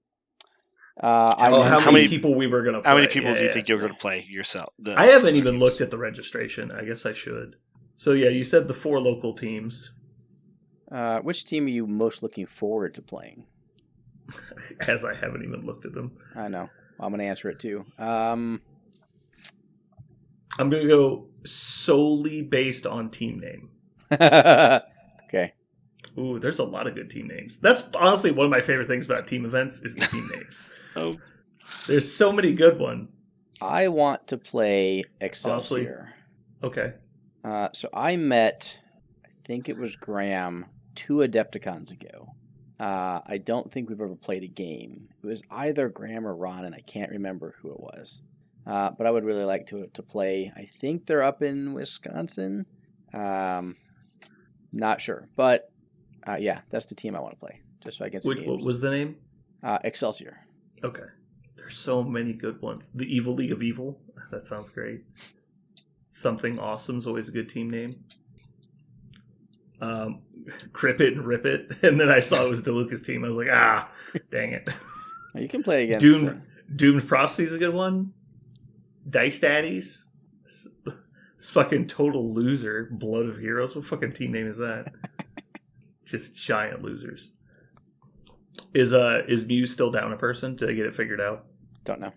Speaker 1: How many people we were going to play?
Speaker 2: How many people do you think you're going to play yourself?
Speaker 1: I haven't even looked at the registration. I guess I should. So yeah, you said the 4 local teams.
Speaker 3: Which team are you most looking forward to playing?
Speaker 1: As I haven't even looked at them.
Speaker 3: I know. I'm going to answer it too.
Speaker 1: I'm going to go solely based on team name.
Speaker 3: Okay.
Speaker 1: Ooh, there's a lot of good team names. That's honestly one of my favorite things about team events is the team names.
Speaker 2: Oh,
Speaker 1: there's so many good ones.
Speaker 3: I want to play Excelsior.
Speaker 1: Honestly? Okay.
Speaker 3: So I met, I think it was Graham, 2 Adepticons ago. I don't think we've ever played a game. It was either Graham or Ron, and I can't remember who it was. But I would really like to play. I think they're up in Wisconsin. Not sure. But, yeah, that's the team I want to play. Just so I get some games.
Speaker 1: What was the name?
Speaker 3: Excelsior.
Speaker 1: Okay. There's so many good ones. The Evil League of Evil. That sounds great. Something Awesome is always a good team name. Crip It and Rip It. And then I saw it was DeLuca's team. I was like, dang it.
Speaker 3: You can play against
Speaker 1: Doomed Prophecy is a good one. Dice Daddies. This fucking total loser. Blood of Heroes. What fucking team name is that? Just giant losers. Is Muse still down a person? Did they get it figured out?
Speaker 3: Don't know.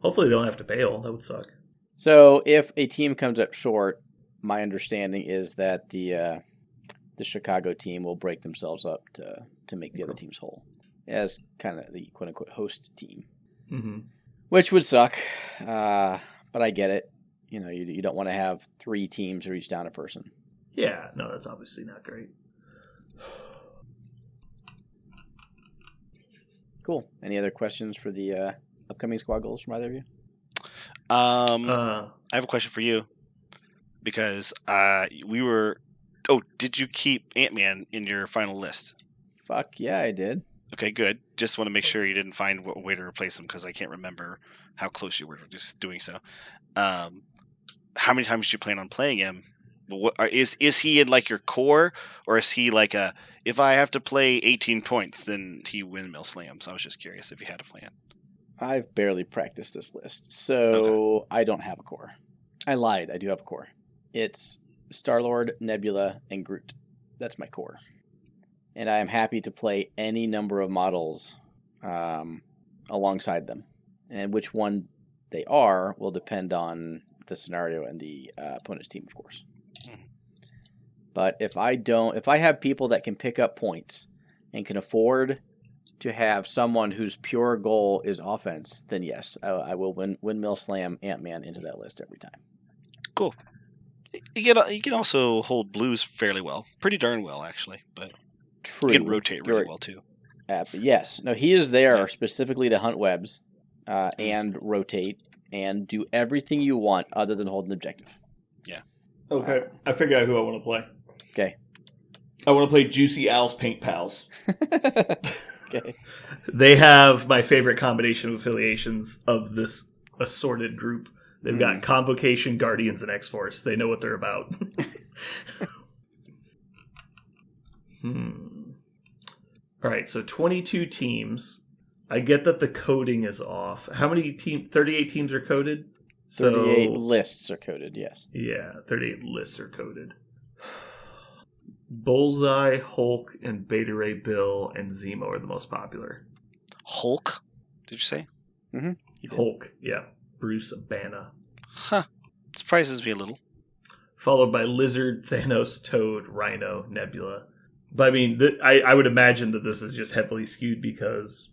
Speaker 1: Hopefully they don't have to bail. That would suck.
Speaker 3: So if a team comes up short, my understanding is that the Chicago team will break themselves up to make the other teams whole, as kind of the quote unquote host team, which would suck. But I get it. You don't want to have 3 teams who each down a person.
Speaker 1: Yeah, no, that's obviously not great.
Speaker 3: Cool. Any other questions for the upcoming squad goals from either of you?
Speaker 2: I have a question for you because did you keep Ant-Man in your final list?
Speaker 3: Fuck yeah, I did.
Speaker 2: Okay, good. Just want to make sure you didn't find a way to replace him because I can't remember how close you were just doing so. How many times do you plan on playing him? Is he in like your core, or is he like if I have to play 18 points, then he windmill slams? I was just curious if you had a plan.
Speaker 3: I've barely practiced this list, so I don't have a core. I lied. I do have a core. It's Star-Lord, Nebula, and Groot. That's my core. And I am happy to play any number of models alongside them. And which one they are will depend on the scenario and the opponent's team, of course. But if I have people that can pick up points and can afford to have someone whose pure goal is offense, then yes, I will windmill slam Ant-Man into that list every time.
Speaker 2: Cool. You can also hold blues fairly well, pretty darn well actually, but
Speaker 3: True.
Speaker 2: you can rotate really well too.
Speaker 3: Yes. No, he is there specifically to hunt webs and rotate and do everything you want other than hold an objective.
Speaker 2: Yeah.
Speaker 1: Okay, I figured out who I want to play.
Speaker 3: Okay.
Speaker 1: I want to play Juicy Al's Paint Pals.
Speaker 3: Okay.
Speaker 1: They have my favorite combination of affiliations of this assorted group. They've got Convocation, Guardians, and X-Force. They know what they're about. All right, so 22 teams. I get that the coding is off. How many teams? 38 teams are coded?
Speaker 3: 38 lists are coded, yes.
Speaker 1: Yeah, 38 lists are coded. Bullseye, Hulk, and Beta Ray Bill and Zemo are the most popular.
Speaker 2: Hulk? Did you say?
Speaker 3: Mm-hmm.
Speaker 1: Hulk, yeah. Bruce Banner.
Speaker 2: Huh. Surprises me a little.
Speaker 1: Followed by Lizard, Thanos, Toad, Rhino, Nebula. But I mean, I would imagine that this is just heavily skewed because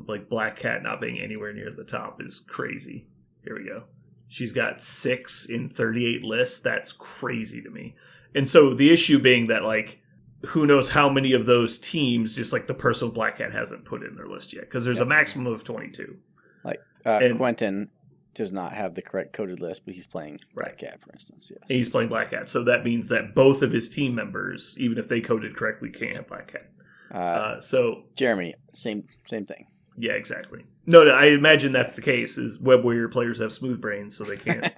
Speaker 1: like Black Cat not being anywhere near the top is crazy. Here we go. She's got 6 in 38 lists. That's crazy to me. And so the issue being that, like, who knows how many of those teams, just like the person Black Cat hasn't put in their list yet, because there's a maximum of 22.
Speaker 3: Like Quentin does not have the correct coded list, but he's playing Black Cat, for instance. Yes,
Speaker 1: he's playing Black Cat, so that means that both of his team members, even if they coded correctly, can't have Black Cat. So
Speaker 3: Jeremy, same thing.
Speaker 1: Yeah, exactly. No, I imagine that's the case. Is Web Warrior players have smooth brains, so they can't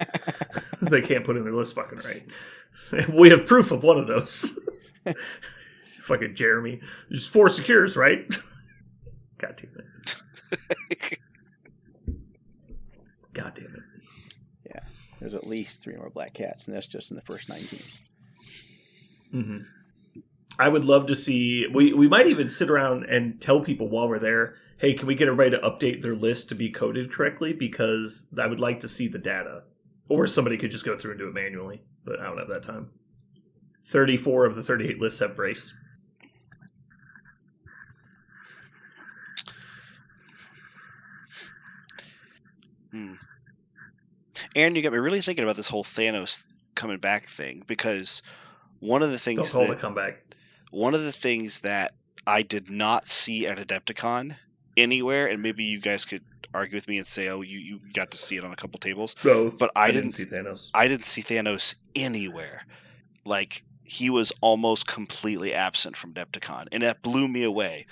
Speaker 1: they can't put in their list fucking right. We have proof of one of those. Fucking Jeremy. There's 4 secures, right? God damn it. God damn it.
Speaker 3: Yeah, there's at least 3 more Black Cats, and that's just in the first 9 teams.
Speaker 1: Mm-hmm. I would love to see. We might even sit around and tell people while we're there, hey, can we get everybody to update their list to be coded correctly? Because I would like to see the data. Or somebody could just go through and do it manually, but I don't have that time. 34 of the 38 lists have brace.
Speaker 2: Aaron, you got me really thinking about this whole Thanos coming back thing, because one of the things
Speaker 1: Don't call it a comeback.
Speaker 2: One of the things that I did not see at Adepticon anywhere, and maybe you guys could argue with me and say, oh, you got to see it on a couple tables.
Speaker 1: Both.
Speaker 2: But I didn't
Speaker 1: see Thanos.
Speaker 2: I didn't see Thanos anywhere. Like, he was almost completely absent from Adepticon, and that blew me away.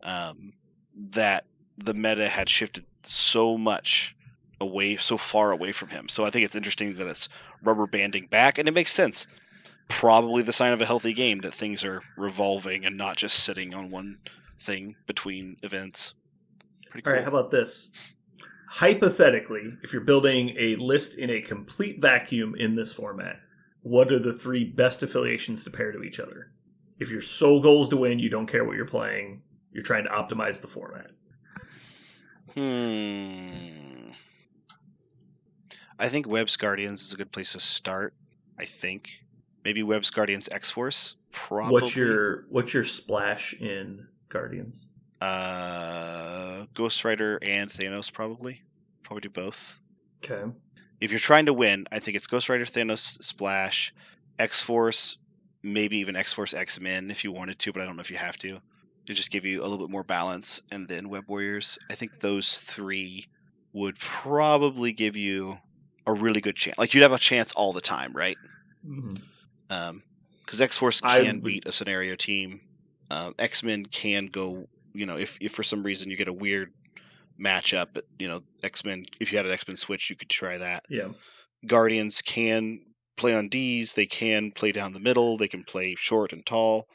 Speaker 2: That the meta had shifted so far away from him. So I think it's interesting that it's rubber banding back, and it makes sense. Probably the sign of a healthy game that things are revolving and not just sitting on one thing between events. Pretty cool.
Speaker 1: All right, how about this? Hypothetically, if you're building a list in a complete vacuum in this format, what are the 3 best affiliations to pair to each other? If your sole goal is to win, you don't care what you're playing, you're trying to optimize the format.
Speaker 2: I think Web's Guardians is a good place to start. I think maybe Web's Guardians X-Force. Probably.
Speaker 1: What's your splash in Guardians?
Speaker 2: Ghost Rider and Thanos probably do both.
Speaker 1: Okay.
Speaker 2: If you're trying to win, I think it's Ghost Rider, Thanos, Splash, X-Force, maybe even X-Force X-Men if you wanted to, but I don't know if you have to. To just give you a little bit more balance, and then Web Warriors. I think those 3 would probably give you a really good chance. Like, you'd have a chance all the time, right?
Speaker 1: Mm-hmm.
Speaker 2: Because X-Force can beat a scenario team. X-Men can go, if for some reason you get a weird matchup, X-Men, if you had an X-Men switch, you could try that.
Speaker 1: Yeah.
Speaker 2: Guardians can play on Ds, they can play down the middle, they can play short and tall.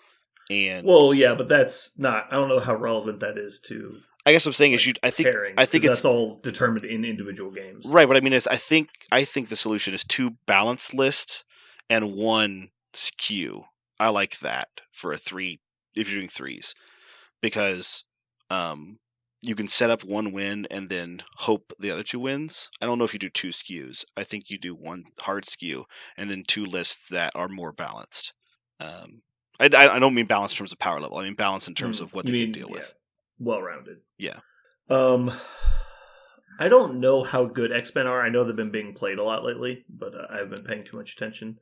Speaker 2: And
Speaker 1: but that's not. I don't know how relevant that is to.
Speaker 2: I guess what I'm saying is, I think it's
Speaker 1: that's all determined in individual games,
Speaker 2: right? What I mean is, I think the solution is 2 balanced lists, and 1 skew. I like that for a 3 if you're doing 3s, because you can set up 1 win and then hope the other 2 wins. I don't know if you do 2 skews. I think you do 1 hard skew and then 2 lists that are more balanced. I don't mean balanced in terms of power level. I mean balanced in terms of what they can deal with.
Speaker 1: Well-rounded.
Speaker 2: Yeah.
Speaker 1: I don't know how good X-Men are. I know they've been being played a lot lately, but I haven't been paying too much attention.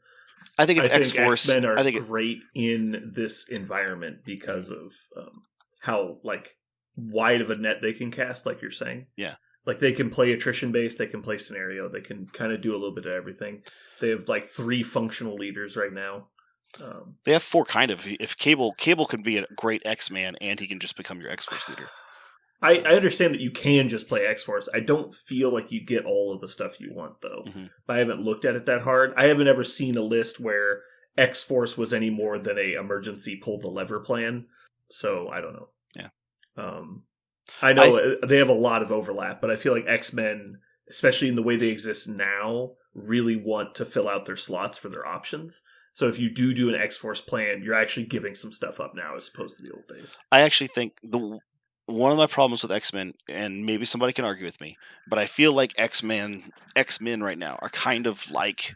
Speaker 2: I think X-Force.
Speaker 1: X-Men are great in this environment because of how wide of a net they can cast, like you're saying.
Speaker 2: Yeah.
Speaker 1: Like they can play attrition based, they can play scenario, they can kind of do a little bit of everything. They have 3 functional leaders right now.
Speaker 2: They have 4 kind of. If Cable can be a great X-Man and he can just become your X-Force leader.
Speaker 1: I understand that you can just play X-Force. I don't feel like you get all of the stuff you want, though. Mm-hmm. I haven't looked at it that hard. I haven't ever seen a list where X-Force was any more than a emergency pull the lever plan. So, I don't know.
Speaker 2: Yeah.
Speaker 1: I know they have a lot of overlap, but I feel like X-Men, especially in the way they exist now, really want to fill out their slots for their options. So if you do an X-Force plan, you're actually giving some stuff up now as opposed to the old days.
Speaker 2: I actually think one of my problems with X-Men, and maybe somebody can argue with me, but I feel like X-Men right now are kind of like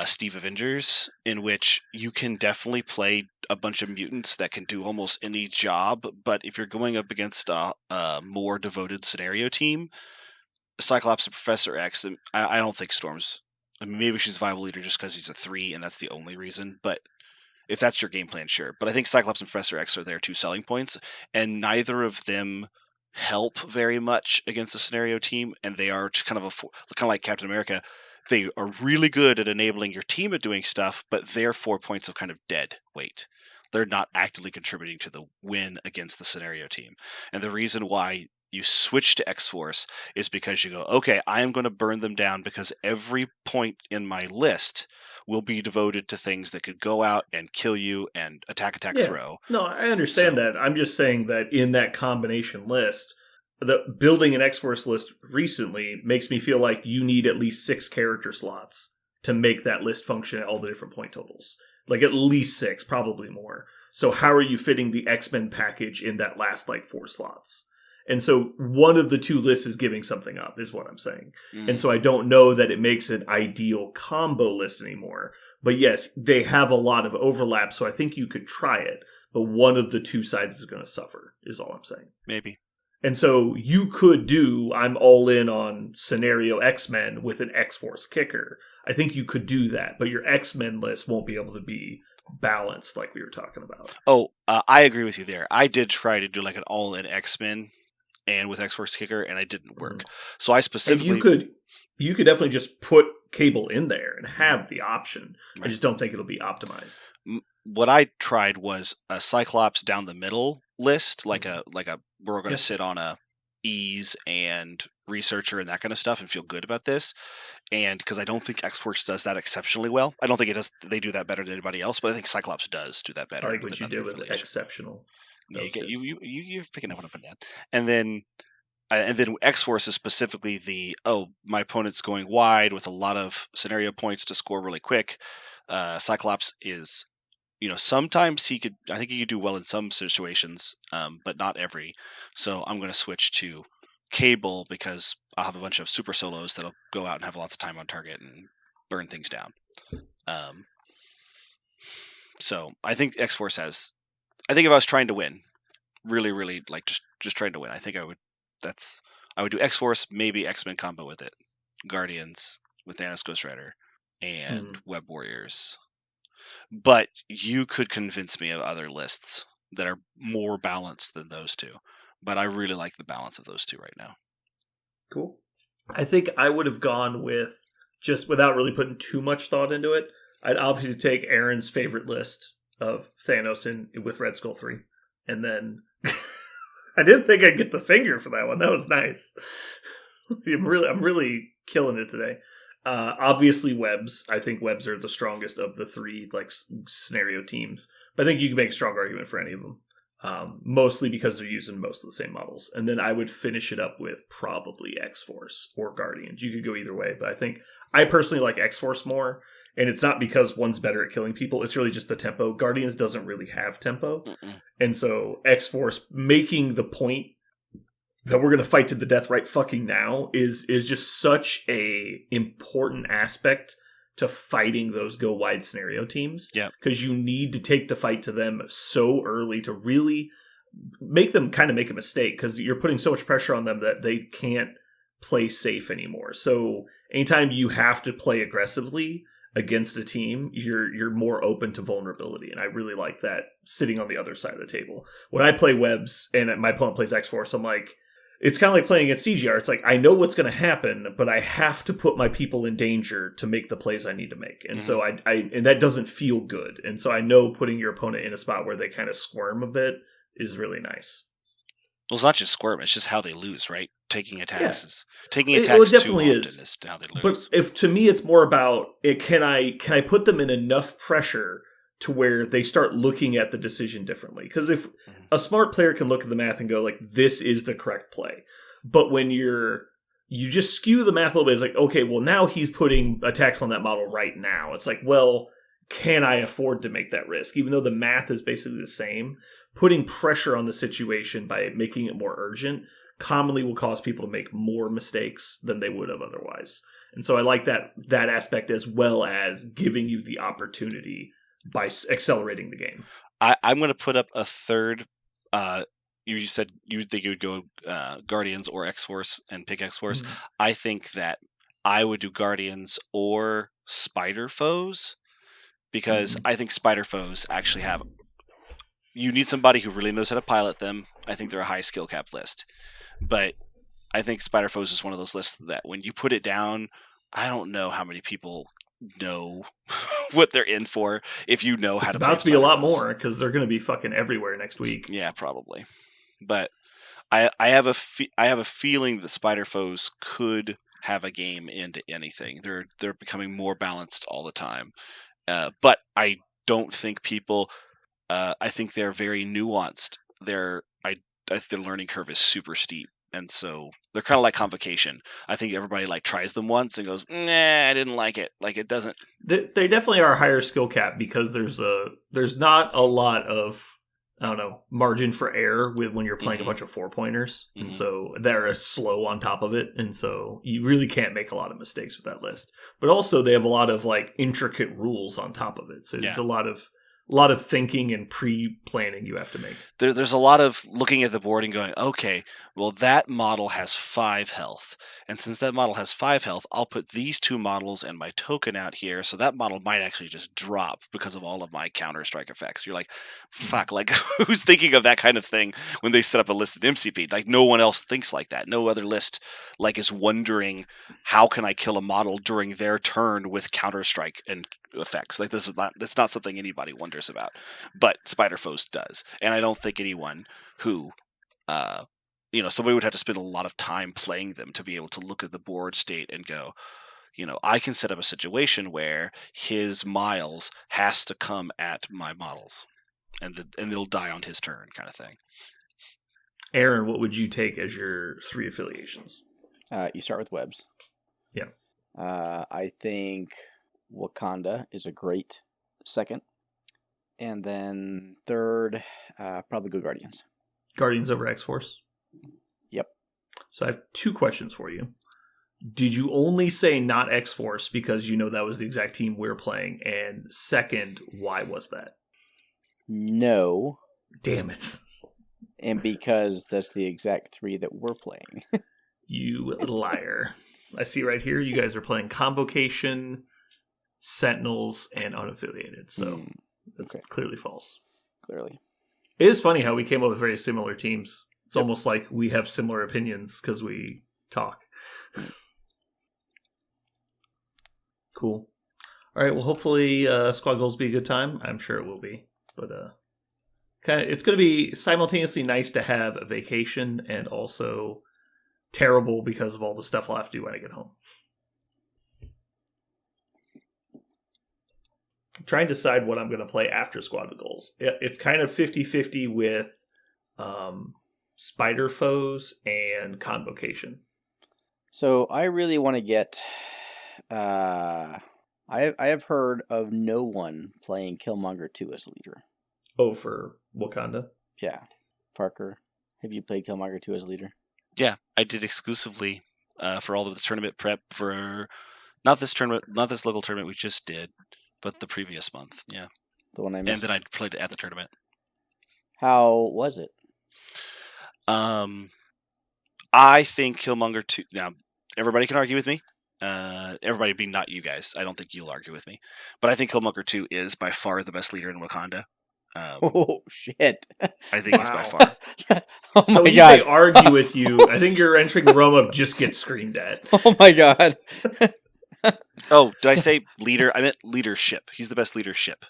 Speaker 2: Steve Avengers, in which you can definitely play a bunch of mutants that can do almost any job, but if you're going up against a more devoted scenario team, Cyclops and Professor X, I don't think Storm's... I mean, maybe she's a viable leader just because he's a 3, and that's the only reason, but if that's your game plan, sure. But I think Cyclops and Professor X are their 2 selling points, and neither of them help very much against the scenario team, and they are just kind of like Captain America. They are really good at enabling your team at doing stuff, but they're 4 points of kind of dead weight. They're not actively contributing to the win against the scenario team. And the reason why you switch to X-Force is because you go, okay, I am going to burn them down because every point in my list will be devoted to things that could go out and kill you and attack, throw.
Speaker 1: No, I understand that. I'm just saying that in that combination list, building an X-Force list recently makes me feel like you need at least 6 character slots to make that list function at all the different point totals. Like at least 6, probably more. So how are you fitting the X-Men package in that last 4 slots? And so one of the 2 lists is giving something up, is what I'm saying. Mm. And so I don't know that it makes an ideal combo list anymore. But yes, they have a lot of overlap, so I think you could try it. But one of the 2 sides is going to suffer, is all I'm saying.
Speaker 2: Maybe.
Speaker 1: And so you could do, I'm all in on scenario X-Men with an X-Force kicker. I think you could do that, but your X-Men list won't be able to be balanced like we were talking about.
Speaker 2: Oh, I agree with you there. I did try to do an all-in X-Men and with X-Force kicker, and it didn't work. Mm-hmm. So I specifically...
Speaker 1: And you could definitely just put Cable in there and have the option. Right. I just don't think it'll be optimized.
Speaker 2: What I tried was a Cyclops down the middle list, like a we're going to sit on a ease and researcher and that kind of stuff and feel good about this. And because I don't think X-Force does that exceptionally well. I don't think they do that better than anybody else, but I think Cyclops does do that better.
Speaker 1: I like what you did with exceptional.
Speaker 2: Yeah, you're picking that one up and down. And then X-Force is specifically my opponent's going wide with a lot of scenario points to score really quick. Cyclops is, sometimes I think he could do well in some situations, but not every. So I'm going to switch to Cable because I'll have a bunch of super solos that'll go out and have lots of time on target and burn things down. So I think X-Force has... I think if I was trying to win, really, really just trying to win, I think I would do X-Force, maybe X-Men combo with it, Guardians with Thanos, Ghost Rider, and Web Warriors. But you could convince me of other lists that are more balanced than those 2. But I really like the balance of those 2 right now.
Speaker 1: Cool. I think I would have gone with, just without really putting too much thought into it, I'd obviously take Aaron's favorite list of Thanos with Red Skull 3. And then I didn't think I'd get the finger for that one. That was nice. I'm really killing it today. Obviously webs. I think webs are the strongest of the 3 scenario teams. But I think you can make a strong argument for any of them. Mostly because they're using most of the same models. And then I would finish it up with probably X-Force or Guardians. You could go either way, but I think I personally like X-Force more. And it's not because one's better at killing people. It's really just the tempo. Guardians doesn't really have tempo.
Speaker 2: Mm-mm.
Speaker 1: And so X-Force making the point that we're going to fight to the death right fucking now is just such a important aspect to fighting those go wide scenario teams.
Speaker 2: Yeah.
Speaker 1: Because you need to take the fight to them so early to really make them kind of make a mistake, because you're putting so much pressure on them that they can't play safe anymore. So anytime you have to play aggressively against a team, you're more open to vulnerability, and I really like that sitting on the other side of the table. When I play webs and my opponent plays X-Force, I'm like, it's kind of like playing against CGR. It's like, I know what's going to happen, but I have to put my people in danger to make the plays I need to make. And so I and that doesn't feel good. And so I know putting your opponent in a spot where they kind of squirm a bit is really nice.
Speaker 2: Well, it's not just squirm; it's just how they lose, right? Taking attacks too often is how they lose.
Speaker 1: But if to me, it's more about can I put them in enough pressure to where they start looking at the decision differently? Because if a smart player can look at the math and go like, this is the correct play, but when you just skew the math a little bit, it's like, okay, well now he's putting attacks on that model right now. It's like, well, can I afford to make that risk? Even though the math is basically the same, putting pressure on the situation by making it more urgent commonly will cause people to make more mistakes than they would have otherwise. And so I like that aspect, as well as giving you the opportunity by accelerating the game.
Speaker 2: I'm going to put up a third. You said you would think you would go Guardians or X-Force and pick X-Force. Mm-hmm. I think that I would do Guardians or Spider Foes, because I think Spider Foes actually have... You need somebody who really knows how to pilot them. I think they're a high skill cap list. But I think Spider Foes is one of those lists that when you put it down, I don't know how many people know what they're in for if you know how to play.
Speaker 1: It's about to be a lot more, because they're going to be fucking everywhere next week.
Speaker 2: Yeah, probably. But I have a feeling that Spider Foes could have a game into anything. They're becoming more balanced all the time. But I don't think people... I think they're very nuanced. Their learning curve is super steep, and so they're kind of like Convocation. I think everybody like tries them once and goes, "Nah, I didn't like it." Like, it doesn't.
Speaker 1: They definitely are a higher skill cap, because there's not a lot of, I don't know, margin for error when you're playing a bunch of 4-pointers, and so they're slow on top of it, and so you really can't make a lot of mistakes with that list. But also they have a lot of like intricate rules on top of it, so there's a lot of thinking and pre-planning you have to make.
Speaker 2: There's a lot of looking at the board and going, okay, well, that model has 5 health. And since that model has 5 health, I'll put these 2 models and my token out here. So that model might actually just drop because of all of my counter-strike effects. You're like, fuck, like, who's thinking of that kind of thing when they set up a list in MCP? Like, no one else thinks like that. No other list, like, is wondering, how can I kill a model during their turn with counter-strike and effects? Like, that's not something anybody wonders about, but Spider Foes does. And I don't think anyone who somebody would have to spend a lot of time playing them to be able to look at the board state and go, I can set up a situation where his Miles has to come at my models, and they'll die on his turn, kind of thing.
Speaker 1: Aaron, what would you take as your 3 affiliations?
Speaker 3: You start with webs.
Speaker 1: Yeah.
Speaker 3: I think Wakanda is a great second. And then third, probably go Guardians.
Speaker 1: Guardians over X-Force?
Speaker 3: Yep.
Speaker 1: So I have 2 questions for you. Did you only say not X-Force because you know that was the exact team we're playing? And second, why was that?
Speaker 3: No.
Speaker 1: Damn it.
Speaker 3: And because that's the exact 3 that we're playing.
Speaker 1: You liar. I see right here you guys are playing Convocation, Sentinels, and Unaffiliated. So that's clearly false.
Speaker 3: Clearly.
Speaker 1: It is funny how we came up with very similar teams. It's almost like we have similar opinions because we talk. Cool. All right, well, hopefully Squad Goals be a good time. I'm sure it will be. But it's going to be simultaneously nice to have a vacation and also terrible because of all the stuff I'll have to do when I get home. I'm trying to decide what I'm going to play after Squad Goals. It's kind of 50-50 with Spider Foes and Convocation.
Speaker 3: So I really want to get I have heard of no one playing Killmonger 2 as leader.
Speaker 1: Oh, for Wakanda?
Speaker 3: Yeah. Parker, have you played Killmonger 2 as leader?
Speaker 2: Yeah, I did exclusively for all of the tournament prep for not this local tournament we just did, but the previous month. Yeah,
Speaker 3: The one I missed.
Speaker 2: and then I played it at the tournament.
Speaker 3: How was it?
Speaker 2: I think Killmonger 2. Now, everybody can argue with me. Everybody being not you guys. I don't think you'll argue with me, but I think Killmonger 2 is by far the best leader in Wakanda.
Speaker 3: Oh shit!
Speaker 2: I think he's by
Speaker 1: Wow.
Speaker 2: far.
Speaker 3: Oh
Speaker 1: So
Speaker 3: my
Speaker 1: when you
Speaker 3: god!
Speaker 1: say argue with you, I think you're entering the realm of just get screamed at.
Speaker 3: Oh my god!
Speaker 2: Oh, did I say leader? I meant leadership. He's the best leadership.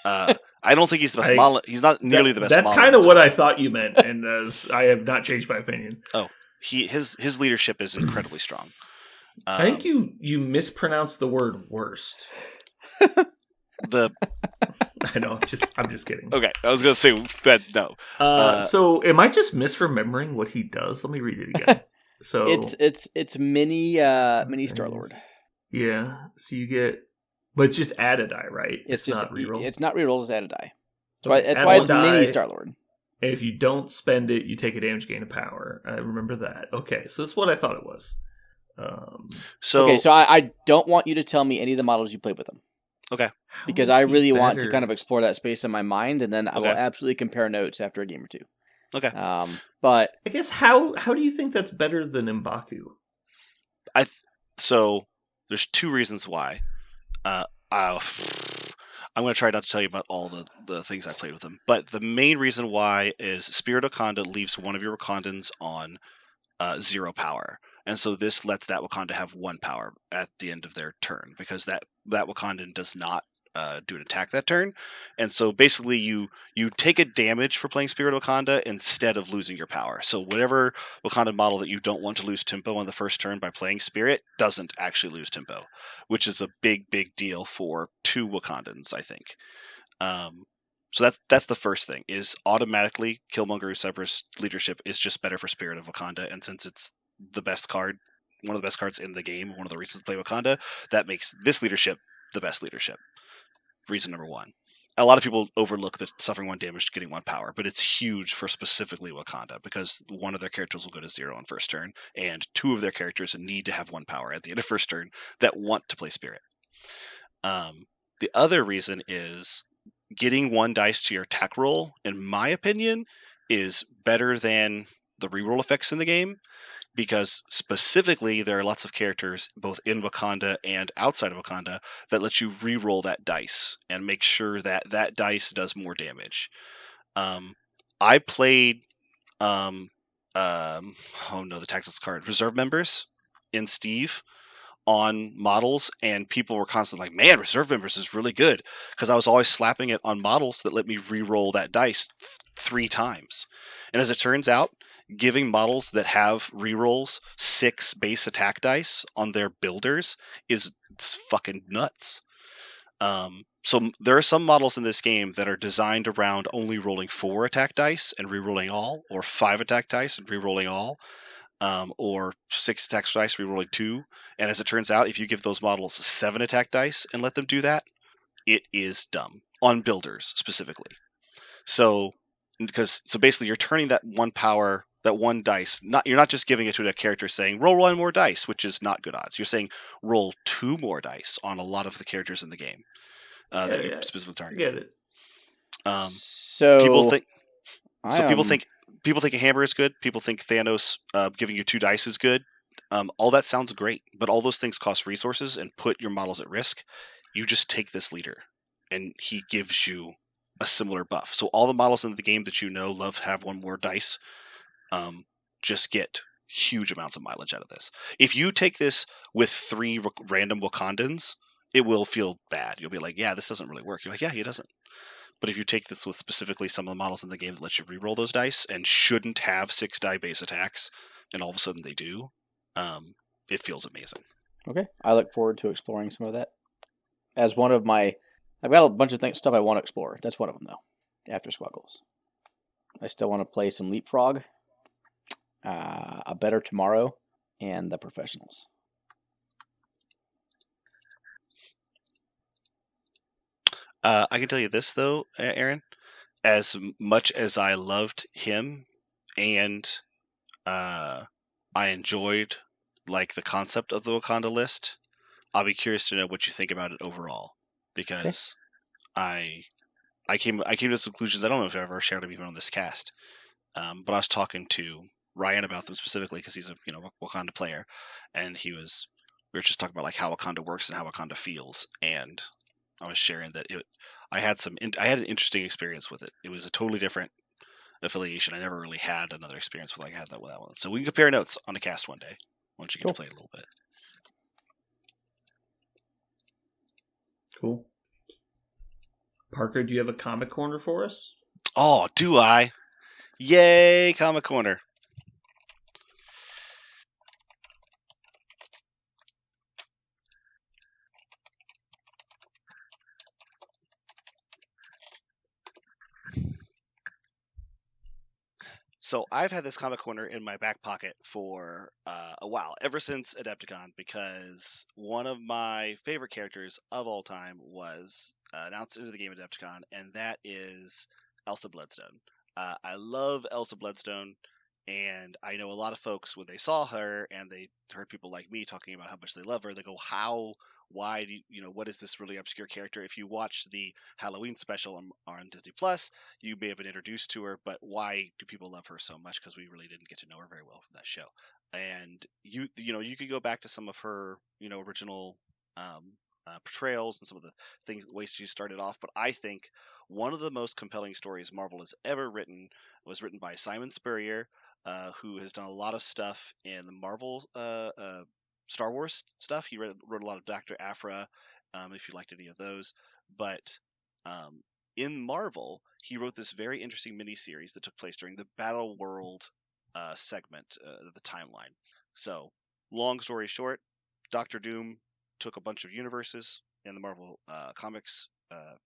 Speaker 2: I don't think he's the best model. He's not nearly the best.
Speaker 1: That's kind of what I thought you meant, and I have not changed my opinion.
Speaker 2: Oh, his leadership is incredibly strong.
Speaker 1: I think you mispronounced the word worst. I know. I'm just kidding.
Speaker 2: Okay, I was gonna say that no.
Speaker 1: So am I just misremembering what he does? Let me read it again. So
Speaker 3: it's mini Star-Lord.
Speaker 1: Yeah. So you get, but it's just add a die, right?
Speaker 3: It's just
Speaker 1: not reroll.
Speaker 3: It's not reroll. It's add a die.
Speaker 1: Okay,
Speaker 3: That's why it's mini Star-Lord.
Speaker 1: And if you don't spend it, you take a damage gain of power. I remember that. Okay, so this is what I thought it was.
Speaker 2: So
Speaker 3: I don't want you to tell me any of the models you played with them.
Speaker 2: Okay.
Speaker 3: Because I really want to kind of explore that space in my mind, and then I will absolutely compare notes after a game or two.
Speaker 2: Okay.
Speaker 3: But
Speaker 1: I guess how do you think that's better than M'Baku?
Speaker 2: So there's two reasons why. I'm going to try not to tell you about all the things I played with him, but the main reason why is Spirit Wakanda leaves one of your Wakandans on 0 power. And so this lets that Wakanda have 1 power at the end of their turn, because that Wakandan does not do an attack that turn. And so basically you take a damage for playing Spirit Wakanda instead of losing your power. So whatever Wakanda model that you don't want to lose tempo on the first turn by playing Spirit doesn't actually lose tempo, which is a big deal for 2 Wakandans, I think. So that's the first thing, is automatically Killmonger Usurper's leadership is just better for Spirit of Wakanda, and since it's the best card, one of the best cards in the game, one of the reasons to play Wakanda, that makes this leadership the best leadership. Reason number 1. A lot of people overlook that suffering 1 damage, getting 1 power, but it's huge for specifically Wakanda, because one of their characters will go to 0 on first turn, and 2 of their characters need to have 1 power at the end of first turn that want to play Spirit. The other reason is getting 1 dice to your attack roll, in my opinion, is better than the reroll effects in the game, because specifically there are lots of characters both in Wakanda and outside of Wakanda that let you reroll that dice and make sure that that dice does more damage. I played the tactics card reserve members in Steve on models, and people were constantly like, man, reserve members is really good, because I was always slapping it on models that let me re-roll that dice 3 times. And as it turns out, giving models that have re-rolls 6 base attack dice on their builders is fucking nuts. So there are some models in this game that are designed around only rolling 4 attack dice and re-rolling all, or 5 attack dice and re-rolling all, or 6 attack dice re-rolling 2. And as it turns out, if you give those models 7 attack dice and let them do that, it is dumb on builders specifically. So basically you're turning that 1 power, that 1 dice, you're not just giving it to a character saying roll 1 more dice, which is not good odds. You're saying roll 2 more dice on a lot of the characters in the game that you specifically target.
Speaker 1: Get it.
Speaker 2: People think a hammer is good. People think Thanos giving you 2 dice is good. All that sounds great, but all those things cost resources and put your models at risk. You just take this leader, and he gives you a similar buff. So all the models in the game that you know love have 1 more dice, just get huge amounts of mileage out of this. If you take this with 3 random Wakandans, it will feel bad. You'll be like, yeah, this doesn't really work. You're like, yeah, it doesn't. But if you take this with specifically some of the models in the game that let you reroll those dice and shouldn't have 6 die base attacks, and all of a sudden they do, it feels amazing.
Speaker 3: Okay, I look forward to exploring some of that. As one of my, I've got a bunch of stuff I want to explore. That's one of them, though. After Squaggles, I still want to play some Leapfrog, A Better Tomorrow, and The Professionals.
Speaker 2: I can tell you this though, Aaron. As much as I loved him, and I enjoyed like the concept of the Wakanda list, I'll be curious to know what you think about it overall, because I I came to some conclusions. I don't know if I've ever shared them even on this cast, but I was talking to Ryan about them specifically because he's a Wakanda player, and we were just talking about like how Wakanda works and how Wakanda feels, and I was sharing that I had an interesting experience with it. It was a totally different affiliation. I never really had another experience with like I had that with that one. So we can compare notes on a cast one day once you get to play it a little bit.
Speaker 1: Cool. Parker, do you have a comic corner for us?
Speaker 2: Oh, do I? Yay, Comic Corner. So I've had this Comic Corner in my back pocket for a while, ever since Adepticon, because one of my favorite characters of all time was announced into the game Adepticon, and that is Elsa Bloodstone. I love Elsa Bloodstone, and I know a lot of folks when they saw her and they heard people like me talking about how much they love her, they go, "How? Why do what is this really obscure character?" If you watch the Halloween special on Disney Plus, you may have been introduced to her, but why do people love her so much? Because we really didn't get to know her very well from that show. And you could go back to some of her original portrayals and some of the ways she started off. But I think one of the most compelling stories Marvel has ever written was written by Simon Spurrier, who has done a lot of stuff in the Marvel Star Wars stuff. He wrote a lot of Dr. Aphra, if you liked any of those. But in Marvel, he wrote this very interesting miniseries that took place during the Battle World segment of the timeline. So, long story short, Doctor Doom took a bunch of universes in the Marvel comics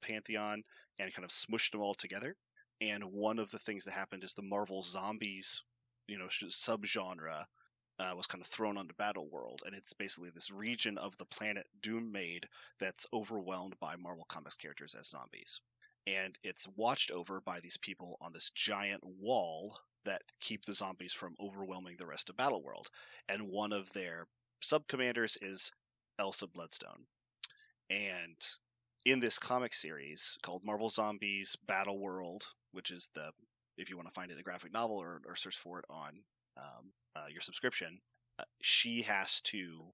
Speaker 2: pantheon and kind of smushed them all together. And one of the things that happened is the Marvel Zombies, subgenre was kind of thrown onto Battle World, and it's basically this region of the planet Doom made that's overwhelmed by Marvel Comics characters as zombies. And it's watched over by these people on this giant wall that keep the zombies from overwhelming the rest of Battle World. And one of their sub-commanders is Elsa Bloodstone. And in this comic series called Marvel Zombies Battle World, which is if you want to find it in a graphic novel or search for it on your subscription, she has to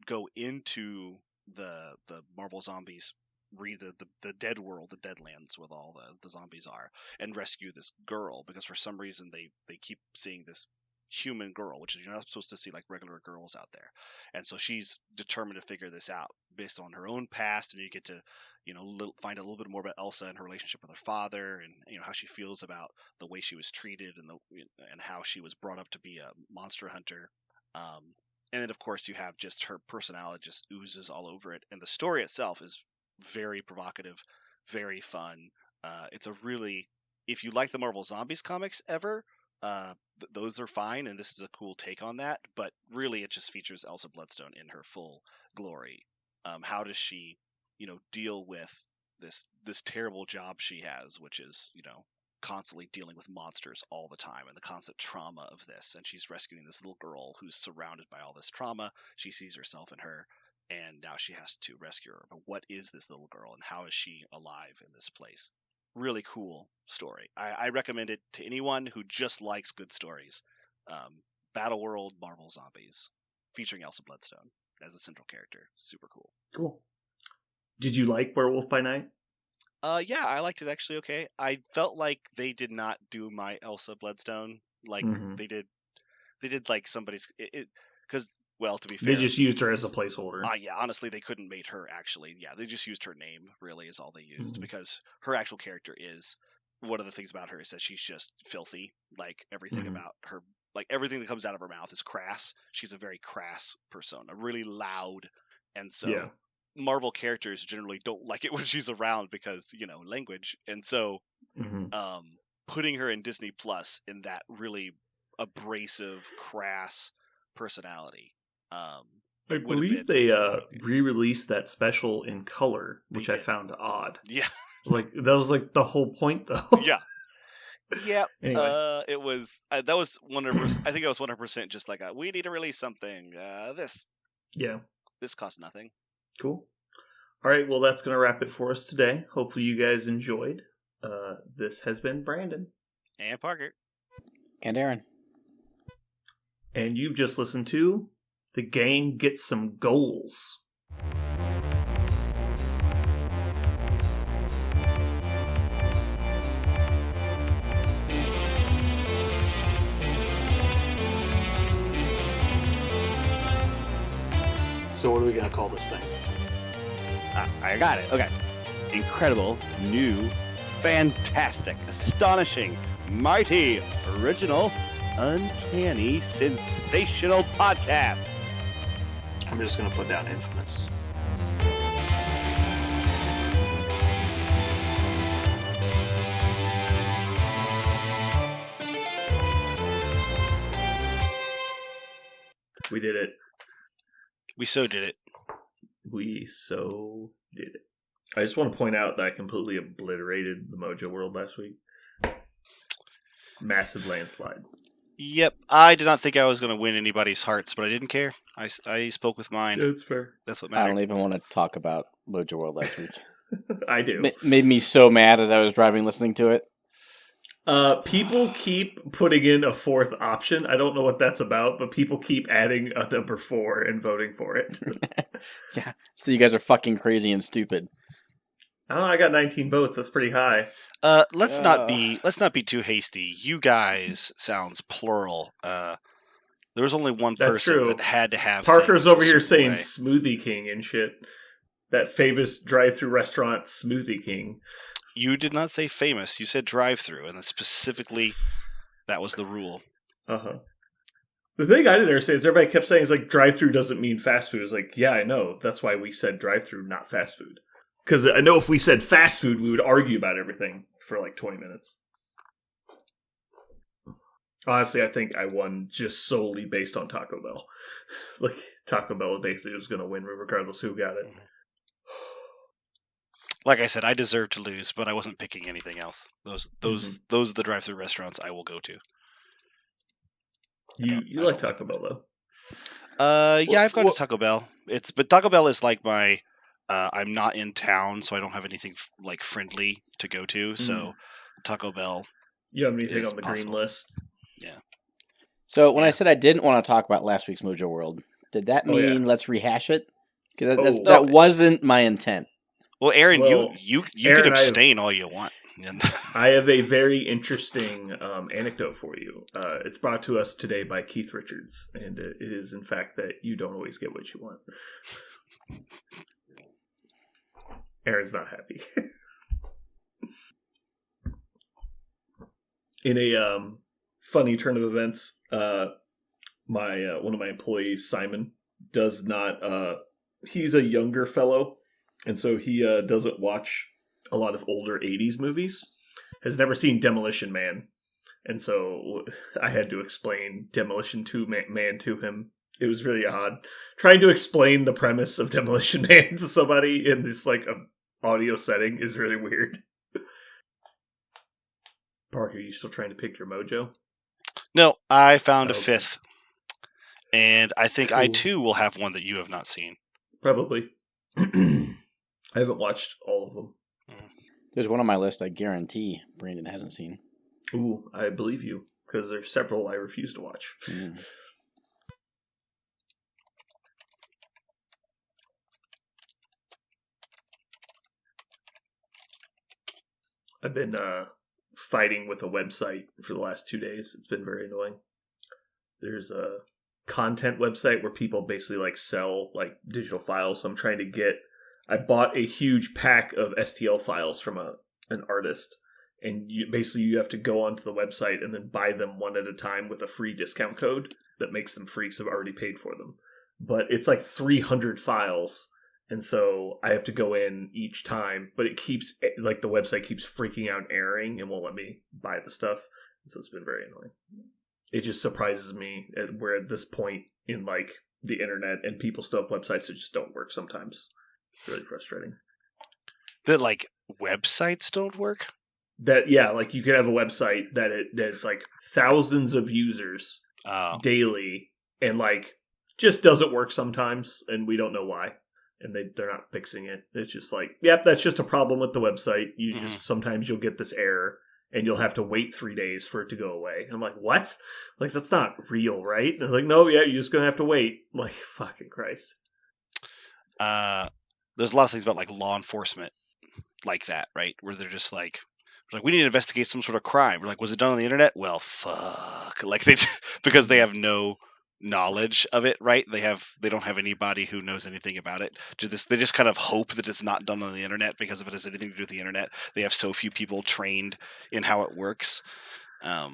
Speaker 2: go into the Marvel Zombies the dead world, the Deadlands, with all the zombies are, and rescue this girl, because for some reason they keep seeing this human girl, which is, you're not supposed to see like regular girls out there. And so she's determined to figure this out based on her own past, and you get to find a little bit more about Elsa and her relationship with her father, and how she feels about the way she was treated, and how she was brought up to be a monster hunter. And then of course you have just her personality just oozes all over it, and the story itself is very provocative, very fun. It's a really, if you like the Marvel Zombies comics ever, those are fine, and this is a cool take on that. But really, it just features Elsa Bloodstone in her full glory. How does she, deal with this terrible job she has, which is, constantly dealing with monsters all the time, and the constant trauma of this. And she's rescuing this little girl who's surrounded by all this trauma. She sees herself in her, and now she has to rescue her. But what is this little girl, and how is she alive in this place? Really cool story. I recommend it to anyone who just likes good stories. Battle World Marvel Zombies, featuring Elsa Bloodstone as the central character. Super cool.
Speaker 1: Cool. Did you like Werewolf by Night?
Speaker 2: Yeah, I liked it actually. Okay, I felt like they did not do my Elsa Bloodstone like they did like somebody's because, well, to be fair,
Speaker 1: they just used her as a placeholder.
Speaker 2: Yeah, honestly, they couldn't make her actually. Yeah, they just used her name. Really, is all they used, because her actual character is, one of the things about her is that she's just filthy. Like everything about her, like everything that comes out of her mouth is crass. She's a very crass persona, really loud, and so Marvel characters generally don't like it when she's around because language, and so putting her in Disney Plus in that really abrasive, crass personality
Speaker 1: I believe they re-released that special in color, which I found odd.
Speaker 2: Yeah.
Speaker 1: Like, that was like the whole point, though.
Speaker 2: Yeah. Yeah.
Speaker 1: Anyway.
Speaker 2: It was, that was 100%, I think it was 100% just like, we need to release something.
Speaker 1: Yeah.
Speaker 2: This costs nothing.
Speaker 1: Cool. All right, well, that's going to wrap it for us today. Hopefully you guys enjoyed. This has been Brandon.
Speaker 2: And Parker.
Speaker 3: And Aaron.
Speaker 1: And you've just listened to The Gang Gets Some Goals.
Speaker 4: So what are we going to call this thing?
Speaker 5: I got it. Okay. Incredible, new, fantastic, astonishing, mighty, original, uncanny, sensational podcast.
Speaker 4: I'm just going to put down infamous.
Speaker 1: We did it.
Speaker 2: We so did it.
Speaker 1: We so did it. I just want to point out that I completely obliterated the Mojo world last week. Massive landslide.
Speaker 2: Yep. I did not think I was going to win anybody's hearts, but I didn't care. I spoke with mine.
Speaker 1: That's fair.
Speaker 2: That's what
Speaker 3: I
Speaker 2: mattered.
Speaker 3: don't even want to talk about Mojo World last week.
Speaker 1: I do.
Speaker 3: Made me so mad as I was driving listening to it.
Speaker 1: People keep putting in a fourth option. I don't know what that's about, but people keep adding a number 4 and voting for it.
Speaker 3: Yeah. So you guys are fucking crazy and stupid.
Speaker 1: Oh, I got 19 votes. That's pretty high.
Speaker 2: Let's not be too hasty. You guys sounds plural. There was only one
Speaker 1: That's
Speaker 2: person
Speaker 1: true.
Speaker 2: that had to have.
Speaker 1: Parker's
Speaker 2: things a
Speaker 1: over here
Speaker 2: certain
Speaker 1: saying
Speaker 2: way.
Speaker 1: Smoothie King and shit. That famous drive-through restaurant, Smoothie King.
Speaker 2: You did not say famous. You said drive-through, and specifically that was the rule.
Speaker 1: Uh-huh. The thing I didn't understand is everybody kept saying is like drive-through doesn't mean fast food. It's like, yeah, I know. That's why we said drive-through, not fast food. Because I know if we said fast food, we would argue about everything for like 20 minutes. Honestly, I think I won just solely based on Taco Bell. Like, Taco Bell basically was going to win regardless who got it.
Speaker 2: Like I said, I deserve to lose, but I wasn't picking anything else. Those are the drive-through restaurants I will go to.
Speaker 1: You like Taco Bell, though?
Speaker 2: Yeah, I've gone to Taco Bell. But Taco Bell is like my. I'm not in town, so I don't have anything like friendly to go to. So Taco Bell.
Speaker 1: You have anything
Speaker 2: is
Speaker 1: on the
Speaker 2: possible.
Speaker 1: green list?
Speaker 2: Yeah.
Speaker 3: So when I said I didn't want to talk about last week's Mojo World, did that mean let's rehash it? Because that wasn't my intent.
Speaker 2: Well, Aaron, you
Speaker 1: Aaron,
Speaker 2: can abstain all you want.
Speaker 1: I have a very interesting anecdote for you. It's brought to us today by Keith Richards, and it is, in fact, that you don't always get what you want. Aaron's not happy. In a funny turn of events, my one of my employees, Simon, does not. He's a younger fellow, and so he doesn't watch a lot of older 80s movies. Has never seen Demolition Man, and so I had to explain Demolition Man to him. It was really odd trying to explain the premise of Demolition Man to somebody in this like audio setting is really weird. Parker, are you still trying to pick your Mojo?
Speaker 2: No, I found a fifth, and I think
Speaker 1: Cool.
Speaker 2: I too will have one that you have not seen.
Speaker 1: Probably. I haven't watched all of them.
Speaker 3: There's one on my list I guarantee Brandon hasn't seen.
Speaker 1: Ooh, I believe you, because there's several I refuse to watch. I've been fighting with a website for the last 2 days. It's been very annoying. There's a content website where people basically like sell like digital files. So I'm trying to get. I bought a huge pack of STL files from an artist, and you have to go onto the website and then buy them one at a time with a free discount code that makes them free. So I've already paid for them, but it's like 300 files. And so I have to go in each time, but it keeps, like, the website keeps freaking out and erroring and won't let me buy the stuff. So it's been very annoying. It just surprises me we're at this point in, like, the internet, and people still have websites that just don't work sometimes. It's really frustrating.
Speaker 2: That like websites don't work?
Speaker 1: That like you could have a website that there's like thousands of users daily, and like just doesn't work sometimes, and we don't know why. And they're not fixing it. It's just like, yep, that's just a problem with the website. You just sometimes you'll get this error, and you'll have to wait 3 days for it to go away. I'm like, what? Like, that's not real, right? And they're like, no, yeah, you're just gonna have to wait. Like, fucking Christ.
Speaker 2: There's a lot of things about like law enforcement like that, right? Where they're just like we need to investigate some sort of crime. We're like, was it done on the internet? Well, fuck. Like because they have no knowledge of it, right? They don't have anybody who knows anything about it. They just kind of hope that it's not done on the internet, because if it has anything to do with the internet, they have so few people trained in how it works. I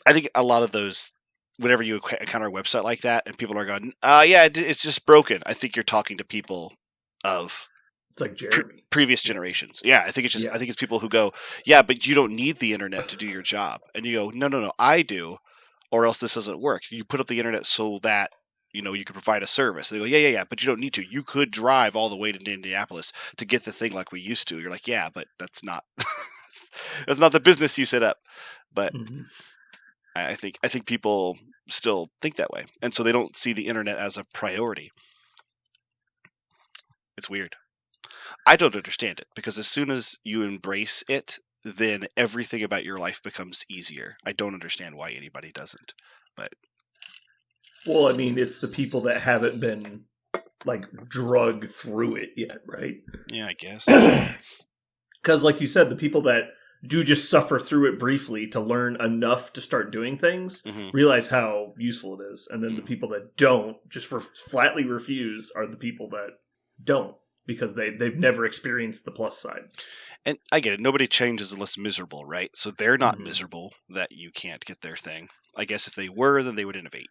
Speaker 2: think a lot of those, whenever you encounter a website like that and people are going, yeah, it's just broken, I think you're talking to people of
Speaker 1: it's like Jeremy.
Speaker 2: Previous generations. Yeah, I think it's just I think it's people who go, yeah, but you don't need the internet to do your job. And you go, no, I do. Or else this doesn't work. You put up the internet so that, you can provide a service. They go, yeah, but you don't need to. You could drive all the way to Indianapolis to get the thing like we used to. You're like, yeah, but that's not that's not the business you set up. But I think people still think that way, and so they don't see the internet as a priority. It's weird. I don't understand it, because as soon as you embrace it, then everything about your life becomes easier. I don't understand why anybody doesn't. But
Speaker 1: well, I mean, it's the people that haven't been like drugged through it yet, right?
Speaker 2: Yeah, I guess.
Speaker 1: Because like you said, the people that do just suffer through it briefly to learn enough to start doing things realize how useful it is. And then the people that don't, just flatly refuse, are the people that don't, because they've never experienced the plus side.
Speaker 2: And I get it. Nobody changes unless miserable, right? So they're not miserable that you can't get their thing. I guess if they were, then they would innovate.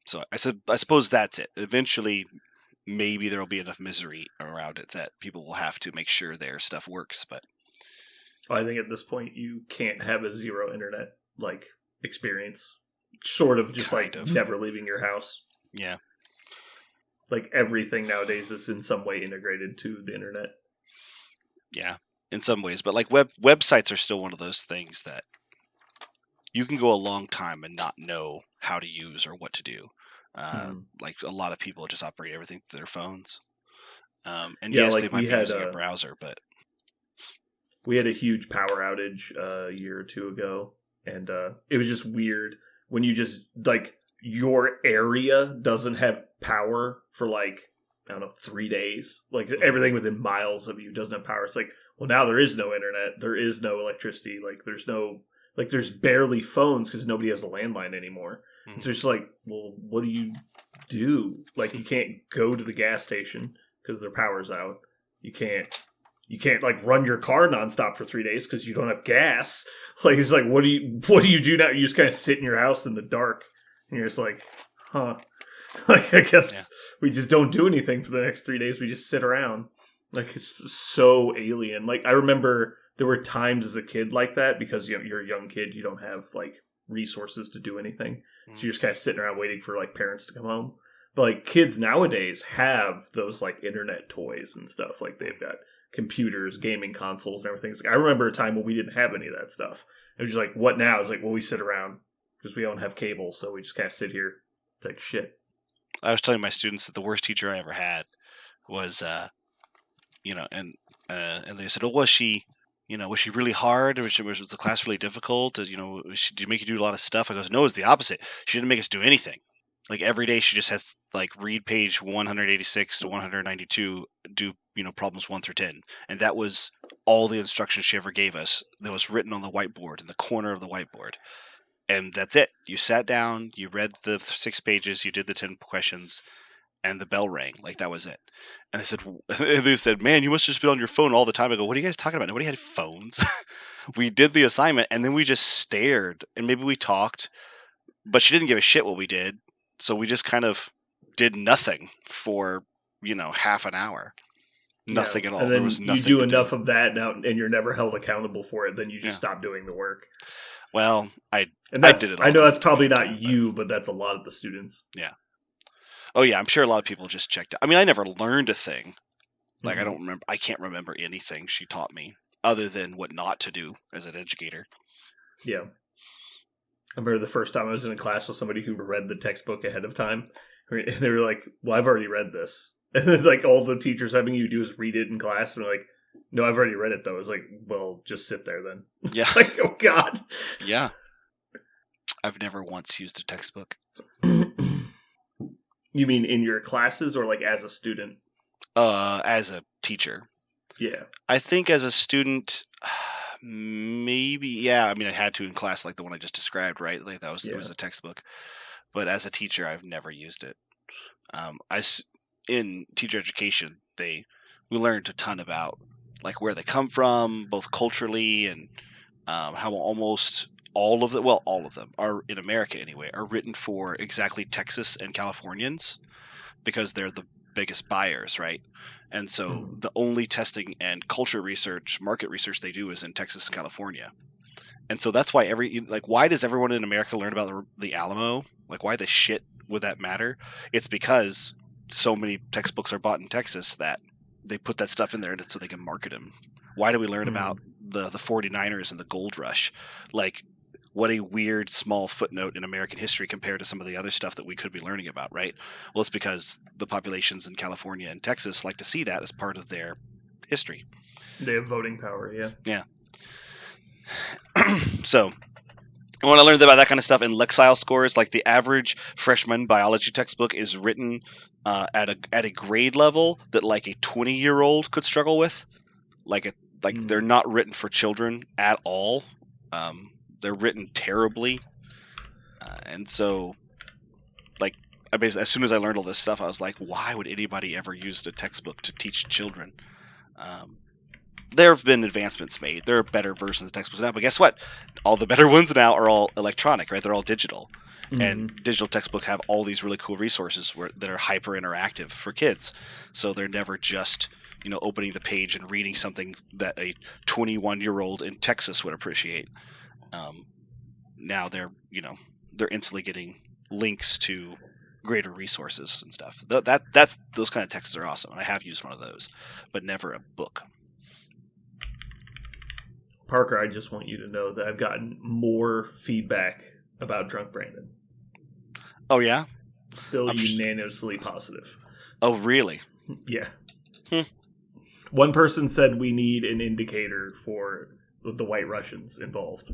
Speaker 2: So I suppose that's it. Eventually, maybe there will be enough misery around it that people will have to make sure their stuff works. But
Speaker 1: I think at this point, you can't have a zero internet like experience. Sort of just never leaving your house.
Speaker 2: Yeah.
Speaker 1: Like everything nowadays is in some way integrated to the internet.
Speaker 2: Yeah, in some ways. But like websites are still one of those things that you can go a long time and not know how to use or what to do. Like a lot of people just operate everything through their phones. And yes, they might be using a browser, but
Speaker 1: we had a huge power outage a year or two ago, and it was just weird when you just like your area doesn't have power for like, I don't know, 3 days. Like everything within miles of you doesn't have power. It's like, well, now there is no internet. There is no electricity. Like there's barely phones because nobody has a landline anymore. So it's just like, well, what do you do? Like you can't go to the gas station because their power's out. You can't like run your car nonstop for 3 days because you don't have gas. Like it's like, what do you do now? You just kind of sit in your house in the dark, and you're just like, huh? Like I guess we just don't do anything for the next 3 days. We just sit around. Like it's so alien. Like I remember there were times as a kid like that, because you're a young kid, you don't have like resources to do anything, so you're just kind of sitting around waiting for like parents to come home. But like kids nowadays have those like internet toys and stuff. Like they've got computers, gaming consoles, and everything. Like, I remember a time when we didn't have any of that stuff. It was just like, what now? It's like, well, we sit around because we don't have cable, so we just kind of sit here like shit.
Speaker 2: I was telling my students that the worst teacher I ever had was, and they said, "Oh, was she really hard? Or was the class really difficult? Did you make you do a lot of stuff?" I goes, "No, it's the opposite. She didn't make us do anything. Like every day, she just has like read page 186 to 192, do problems 1 through 10, and that was all the instruction she ever gave us. That was written on the whiteboard in the corner of the whiteboard." And that's it. You sat down, you read the 6 pages, you did the 10 questions, and the bell rang. Like that was it. And they said, "Man, you must have just been on your phone all the time." I go, "What are you guys talking about? Nobody had phones." We did the assignment, and then we just stared, and maybe we talked, but she didn't give a shit what we did. So we just kind of did nothing for, half an hour. Nothing at all.
Speaker 1: And then
Speaker 2: there was nothing
Speaker 1: you do enough of that now, and you're never held accountable for it. Then you just stop doing the work.
Speaker 2: Well, I
Speaker 1: did
Speaker 2: it.
Speaker 1: I know that's probably not you, but that's a lot of the students.
Speaker 2: Yeah. Oh yeah, I'm sure a lot of people just checked out. I mean, I never learned a thing. Like I can't remember anything she taught me other than what not to do as an educator.
Speaker 1: Yeah. I remember the first time I was in a class with somebody who read the textbook ahead of time. And they were like, well, I've already read this. And it's like all the teachers having you do is read it in class. And they're like, no, I've already read it, though. I was like, well, just sit there then.
Speaker 2: Yeah.
Speaker 1: It's like, oh, God.
Speaker 2: Yeah. I've never once used a textbook.
Speaker 1: You mean in your classes or like as a student?
Speaker 2: As a teacher.
Speaker 1: Yeah.
Speaker 2: I think as a student, maybe, yeah. I mean, I had to in class, like the one I just described, right? Like that was it was a textbook. But as a teacher, I've never used it. In teacher education, we learned a ton about like where they come from, both culturally and how almost all of them are in America anyway, are written for exactly Texas and Californians because they're the biggest buyers, right? And so the only testing and culture research, market research they do is in Texas and California. And so that's why why does everyone in America learn about the Alamo? Like, why the shit would that matter? It's because so many textbooks are bought in Texas that they put that stuff in there so they can market them. Why do we learn about the 49ers and the gold rush? Like, what a weird small footnote in American history compared to some of the other stuff that we could be learning about, right? Well, it's because the populations in California and Texas like to see that as part of their history.
Speaker 1: They have voting power, yeah.
Speaker 2: Yeah. So, when I learned about that kind of stuff in Lexile scores, like the average freshman biology textbook is written at a grade level that like a 20-year-old could struggle with. They're not written for children at all. They're written terribly, and so, like, as soon as I learned all this stuff, I was like, why would anybody ever use a textbook to teach children? There have been advancements made. There are better versions of textbooks now, but guess what? All the better ones now are all electronic, right? They're all digital, and digital textbooks have all these really cool resources that are hyper interactive for kids. So they're never just opening the page and reading something that a 21-year-old in Texas would appreciate. Now they're instantly getting links to greater resources and stuff. That's those kind of texts are awesome. And I have used one of those, but never a book.
Speaker 1: Parker, I just want you to know that I've gotten more feedback about Drunk Brandon.
Speaker 2: Oh yeah?
Speaker 1: Still unanimously positive.
Speaker 2: Oh really?
Speaker 1: Yeah. One person said we need an indicator for the White Russians involved.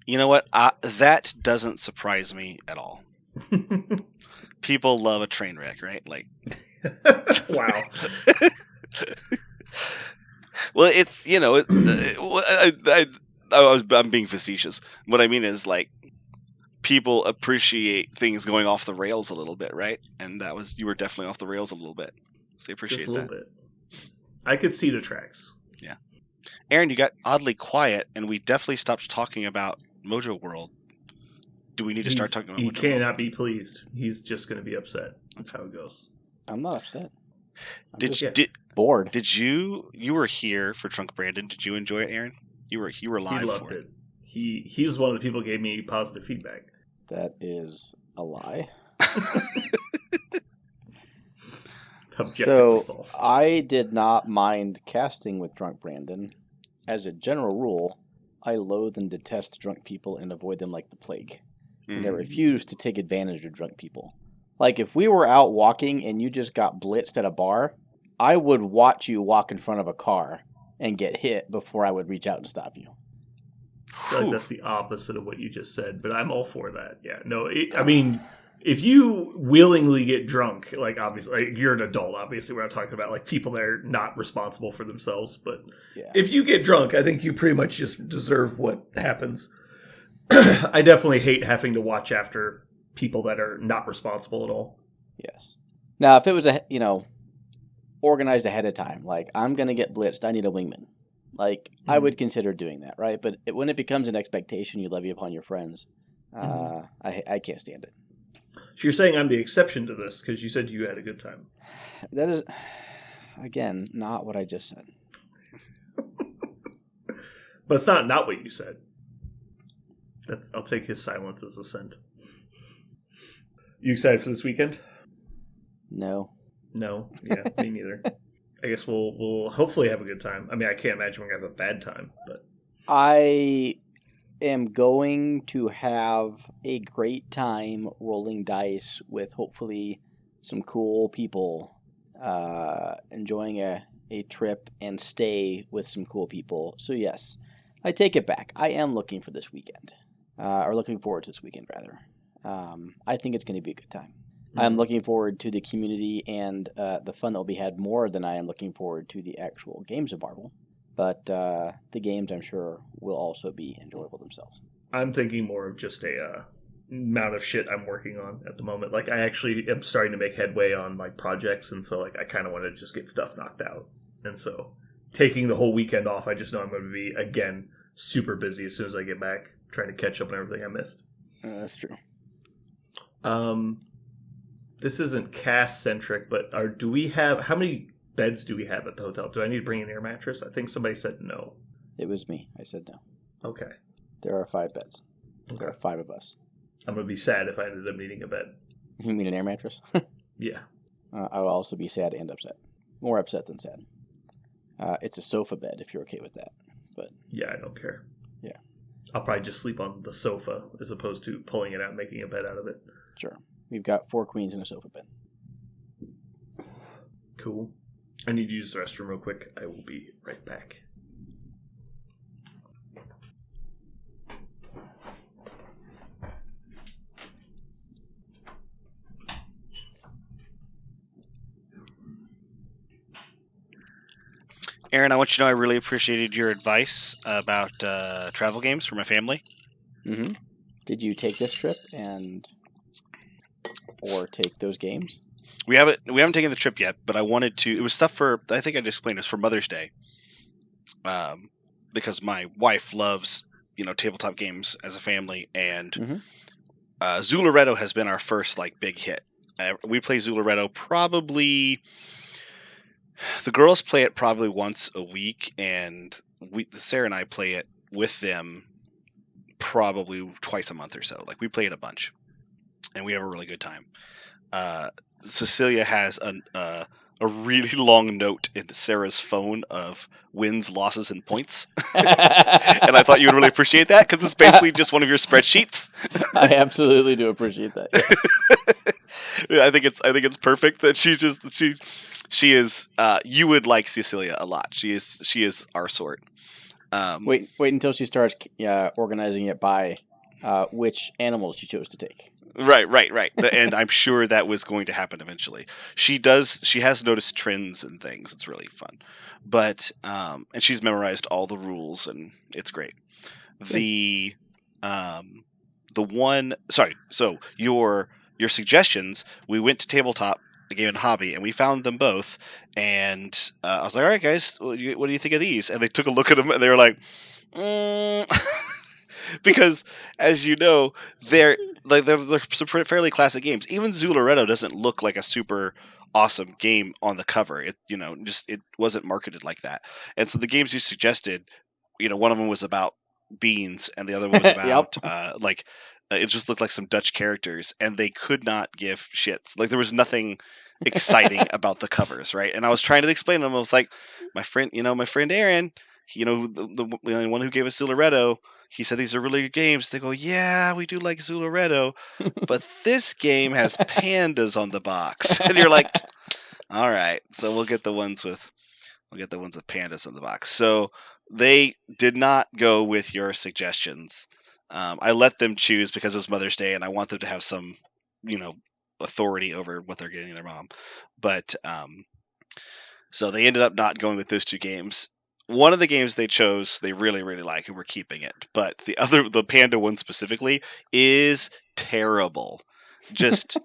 Speaker 2: You know what? That doesn't surprise me at all. People love a train wreck, right? Like,
Speaker 1: wow.
Speaker 2: Well, it's I'm being facetious. What I mean is like people appreciate things going off the rails a little bit, right? And you were definitely off the rails a little bit. So they appreciate
Speaker 1: Just a little bit. I could see the tracks.
Speaker 2: Yeah. Aaron, you got oddly quiet, and we definitely stopped talking about Mojo World. Do we need to start talking about Mojo World?
Speaker 1: He cannot be pleased. He's just going to be upset. That's how it goes.
Speaker 3: I'm not upset.
Speaker 5: Bored.
Speaker 2: Did you were here for Drunk Brandon? Did you enjoy it, Aaron? You were live.
Speaker 1: He loved it. He was one of the people who gave me positive feedback.
Speaker 3: That is a lie. So false. I did not mind casting with Drunk Brandon. As a general rule, I loathe and detest drunk people and avoid them like the plague. And I refuse to take advantage of drunk people. Like, if we were out walking and you just got blitzed at a bar, I would watch you walk in front of a car and get hit before I would reach out and stop you.
Speaker 1: I feel like that's the opposite of what you just said, but I'm all for that. Yeah, no, I mean, if you willingly get drunk, like, obviously, like, you're an adult, obviously, we're not talking about, like, people that are not responsible for themselves, but if you get drunk, I think you pretty much just deserve what happens. I definitely hate having to watch after people that are not responsible at all.
Speaker 3: Yes. Now, if it was organized ahead of time, like, I'm going to get blitzed, I need a wingman. Like, I would consider doing that, right? But when it becomes an expectation you levy upon your friends, I can't stand it.
Speaker 1: So you're saying I'm the exception to this because you said you had a good time.
Speaker 3: That is, again, not what I just said.
Speaker 1: But it's not what you said. I'll take his silence as assent. You excited for this weekend?
Speaker 3: No.
Speaker 1: No. Yeah, me neither. I guess we'll hopefully have a good time. I mean, I can't imagine we're going to have a bad time, but
Speaker 3: I am going to have a great time rolling dice with hopefully some cool people, enjoying a trip and stay with some cool people. So yes, I take it back. I am looking for this weekend, or looking forward to this weekend rather. I think it's going to be a good time. I'm looking forward to the community and the fun that will be had more than I am looking forward to the actual games of Marvel. But the games, I'm sure, will also be enjoyable themselves.
Speaker 1: I'm thinking more of just a amount of shit I'm working on at the moment. Like, I actually am starting to make headway on like projects, and so like I kind of want to just get stuff knocked out. And so taking the whole weekend off, I just know I'm going to be, again, super busy as soon as I get back, trying to catch up on everything I missed.
Speaker 3: That's true.
Speaker 1: This isn't cast-centric, but do we have... How many beds do we have at the hotel? Do I need to bring an air mattress? I think somebody said no.
Speaker 3: It was me. I said no.
Speaker 1: Okay.
Speaker 3: There are 5 beds.
Speaker 1: Okay.
Speaker 3: There are 5 of us.
Speaker 1: I'm going to be sad if I ended up needing a bed.
Speaker 3: You mean an air mattress?
Speaker 1: Yeah.
Speaker 3: I will also be sad and upset. More upset than sad. It's a sofa bed, if you're okay with that. But
Speaker 1: yeah, I don't care.
Speaker 3: Yeah.
Speaker 1: I'll probably just sleep on the sofa as opposed to pulling it out and making a bed out of it.
Speaker 3: Sure. We've got 4 queens and a sofa bed.
Speaker 1: Cool. I need to use the restroom real quick. I will be right back.
Speaker 2: Aaron, I want you to know I really appreciated your advice about travel games for my family.
Speaker 3: Mm-hmm. Did you take this trip or take those games?
Speaker 2: We haven't taken the trip yet, but I wanted to. It was stuff for, I think I just explained, it was for Mother's Day, because my wife loves tabletop games as a family, and Zularedo has been our first like big hit. We play Zularedo probably. The girls play it probably once a week, and Sarah and I play it with them probably twice a month or so. Like, we play it a bunch, and we have a really good time. Cecilia has a really long note in Sarah's phone of wins, losses, and points. And I thought you would really appreciate that, because it's basically just one of your spreadsheets.
Speaker 3: I absolutely do appreciate that. Yes.
Speaker 2: I think it's perfect that she is. You would like Cecilia a lot. She is our sort.
Speaker 3: Wait until she starts organizing it by which animals she chose to take.
Speaker 2: Right. And I'm sure that was going to happen eventually. She has noticed trends and things. It's really fun. But and she's memorized all the rules, and it's great. So your suggestions, we went to Tabletop, the Game and Hobby, and we found them both. And I was like, all right, guys, what do you think of these? And they took a look at them, and they were like, because, as you know, they're some fairly classic games. Even Zularedo doesn't look like a super awesome game on the cover. It wasn't marketed like that. And so the games you suggested, one of them was about beans, and the other one was about it just looked like some Dutch characters, and they could not give shits. Like, there was nothing exciting about the covers, right? And I was trying to explain to them. I was like, my friend Aaron, the one who gave us Zularedo, he said these are really good games. They go, yeah, we do like Zularedo, but this game has pandas on the box. And you're like, all right, so we'll get the ones with pandas on the box. So they did not go with your suggestions. I let them choose because it was Mother's Day, and I want them to have some, authority over what they're getting their mom. But so they ended up not going with those 2 games. One of the games they chose, they really, really like, and we're keeping it. But the panda one specifically, is terrible. Just,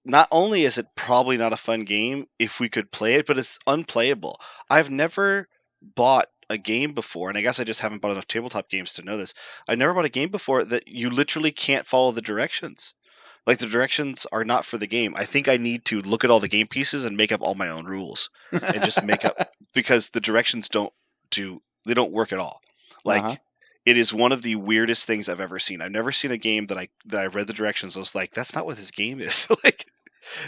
Speaker 2: not only is it probably not a fun game if we could play it, but it's unplayable. I've never bought a game before, and I guess I just haven't bought enough tabletop games to know this. I never bought a game before that you literally can't follow the directions. Like, the directions are not for the game. I think I need to look at all the game pieces and make up all my own rules and just make up, because the directions don't work at all. Like, it is one of the weirdest things I've ever seen. I've never seen a game that I read the directions. I was like, that's not what this game is. Like,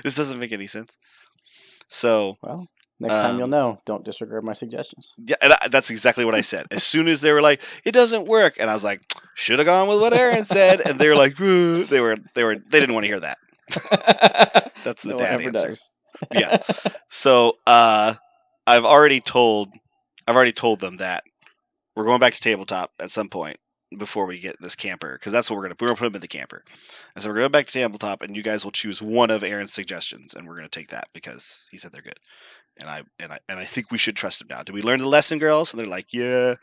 Speaker 2: this doesn't make any sense. So,
Speaker 3: well, next time you'll know. Don't disregard my suggestions.
Speaker 2: Yeah, and that's exactly what I said. As soon as they were like, it doesn't work, and I was like, should have gone with what Aaron said, and they were like, they didn't want to hear that. That's the dad answer.
Speaker 3: Does.
Speaker 2: Yeah. So I've already told them that we're going back to tabletop at some point before we get this camper, because that's what we're gonna put him in the camper. And so we're going back to tabletop, and you guys will choose one of Aaron's suggestions, and we're gonna take that because he said they're good. And I think we should trust him now. Did we learn the lesson, girls? And they're like, yeah.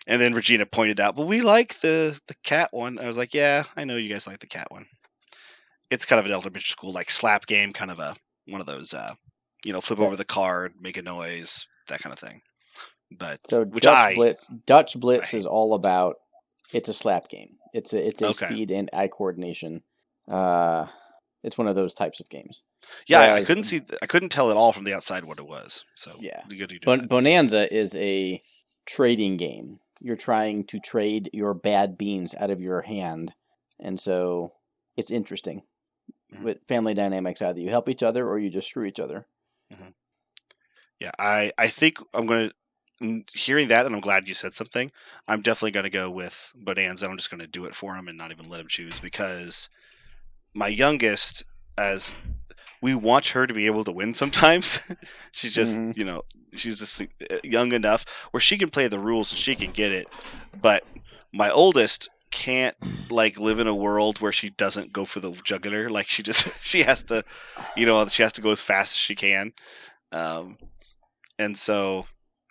Speaker 2: And then Regina pointed out, well, we like the cat one. I was like, yeah, I know you guys like the cat one. It's kind of an elementary school, like slap game, kind of one of those, flip over the card, make a noise, that kind of thing. But
Speaker 3: so Dutch Blitz is all about. It's a slap game. It's a speed and eye coordination. It's one of those types of games.
Speaker 2: Yeah, I couldn't tell at all from the outside what it was. So
Speaker 3: yeah,
Speaker 2: Bonanza
Speaker 3: is a trading game. You're trying to trade your bad beans out of your hand, and so it's interesting with family dynamics. Either you help each other or you just screw each other.
Speaker 2: Mm-hmm. Yeah, I think I'm gonna. Hearing that, and I'm glad you said something. I'm definitely gonna go with Bonanza. I'm just gonna do it for him and not even let him choose, because my youngest, as we want her to be able to win sometimes, she's just, she's just young enough where she can play the rules and she can get it. But my oldest can't live in a world where she doesn't go for the jugular. Like she has to, she has to go as fast as she can. And so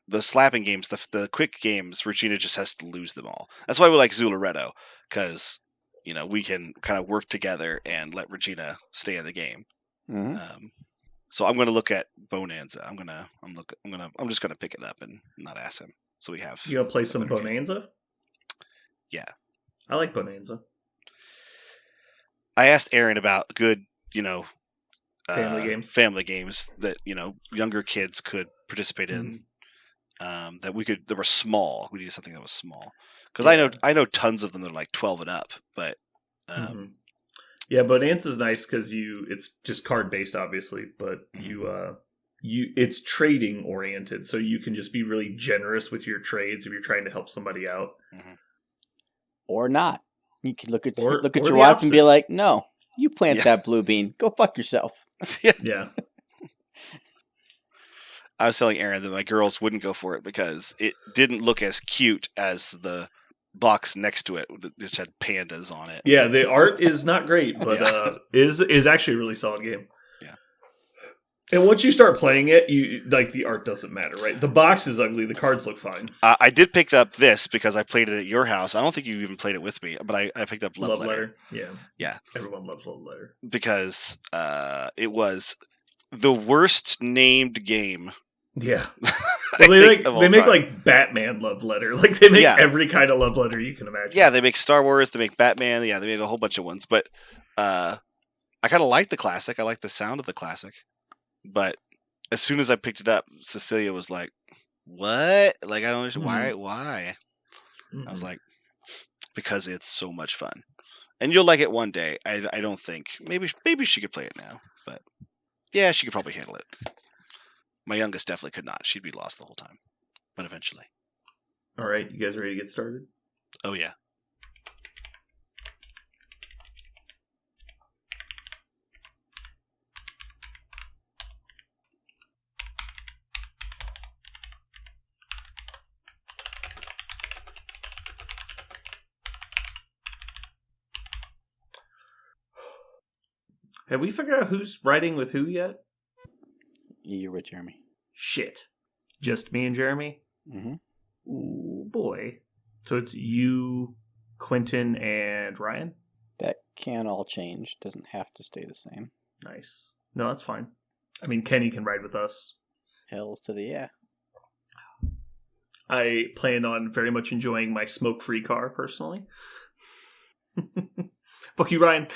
Speaker 2: the slapping games, the quick games, Regina just has to lose them all. That's why we like Zularetto, because we can kind of work together and let Regina stay in the game.
Speaker 3: Mm-hmm.
Speaker 2: So I'm going to look at Bonanza. I'm just going to pick it up and not ask him. So we have.
Speaker 1: You gonna play some Bonanza?
Speaker 2: Game. Yeah,
Speaker 1: I like Bonanza.
Speaker 2: I asked Aaron about good,
Speaker 1: family
Speaker 2: games that younger kids could participate in. That were small. We needed something that was small. Because I know tons of them that are like 12 and up, but
Speaker 1: yeah, Bonanza's nice because it's just card based, obviously, but it's trading oriented, so you can just be really generous with your trades if you're trying to help somebody out,
Speaker 3: or not. You can look at your wife opposite. And be like, "No, you plant that blue bean. Go fuck yourself."
Speaker 1: Yeah.
Speaker 2: I was telling Aaron that my girls wouldn't go for it because it didn't look as cute as the box next to it, which had pandas on it.
Speaker 1: Yeah, the art is not great, but is actually a really solid game.
Speaker 2: Yeah.
Speaker 1: And once you start playing it, the art doesn't matter, right? The box is ugly, the cards look fine.
Speaker 2: I did pick up this because I played it at your house. I don't think you even played it with me, but I picked up Love Letter.
Speaker 1: Yeah. Everyone loves Love Letter.
Speaker 2: Because it was the worst named game.
Speaker 1: Yeah. Well, they make like Batman love letter. Like they make every kind of love letter you can imagine.
Speaker 2: Yeah, they make Star Wars, they make Batman, they made a whole bunch of ones. But I kind of like the classic. I like the sound of the classic. But as soon as I picked it up, Cecilia was like, "What? Like I don't understand why?" I was like, "Because it's so much fun, and you'll like it one day." I don't think maybe she could play it now, but yeah, she could probably handle it. My youngest definitely could not. She'd be lost the whole time. But eventually.
Speaker 1: All right. You guys ready to get started?
Speaker 2: Oh, yeah.
Speaker 1: Have we figured out who's writing with who yet?
Speaker 3: You're with Jeremy.
Speaker 1: Shit. Just me and Jeremy?
Speaker 3: Mm-hmm.
Speaker 1: Ooh, boy. So it's you, Quentin, and Ryan?
Speaker 3: That can all change. Doesn't have to stay the same.
Speaker 1: Nice. No, that's fine. I mean, Kenny can ride with us.
Speaker 3: Hells to the yeah.
Speaker 1: I plan on very much enjoying my smoke-free car, personally. Fuck you, Ryan.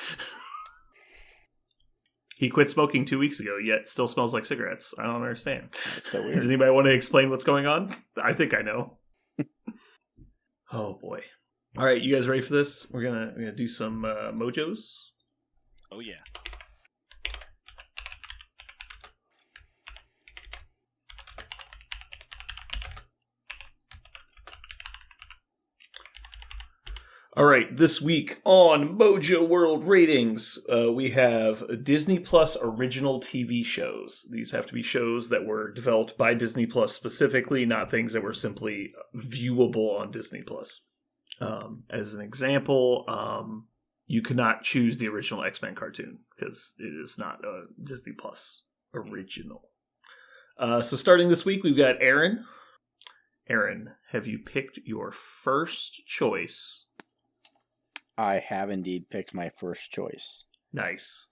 Speaker 1: He quit smoking 2 weeks ago, yet still smells like cigarettes. I don't understand.
Speaker 3: That's so weird.
Speaker 1: Does anybody want to explain what's going on? I think I know. Oh boy! All right, you guys ready for this? We're gonna do some Mojos.
Speaker 2: Oh yeah.
Speaker 1: All right, this week on Mojo World Ratings, we have Disney Plus original TV shows. These have to be shows that were developed by Disney Plus specifically, not things that were simply viewable on Disney Plus. As an example, you could not choose the original X-Men cartoon because it is not a Disney Plus original. So starting this week, we've got Aaron. Aaron, have you picked your first choice?
Speaker 3: I have indeed picked my first choice.
Speaker 1: Nice.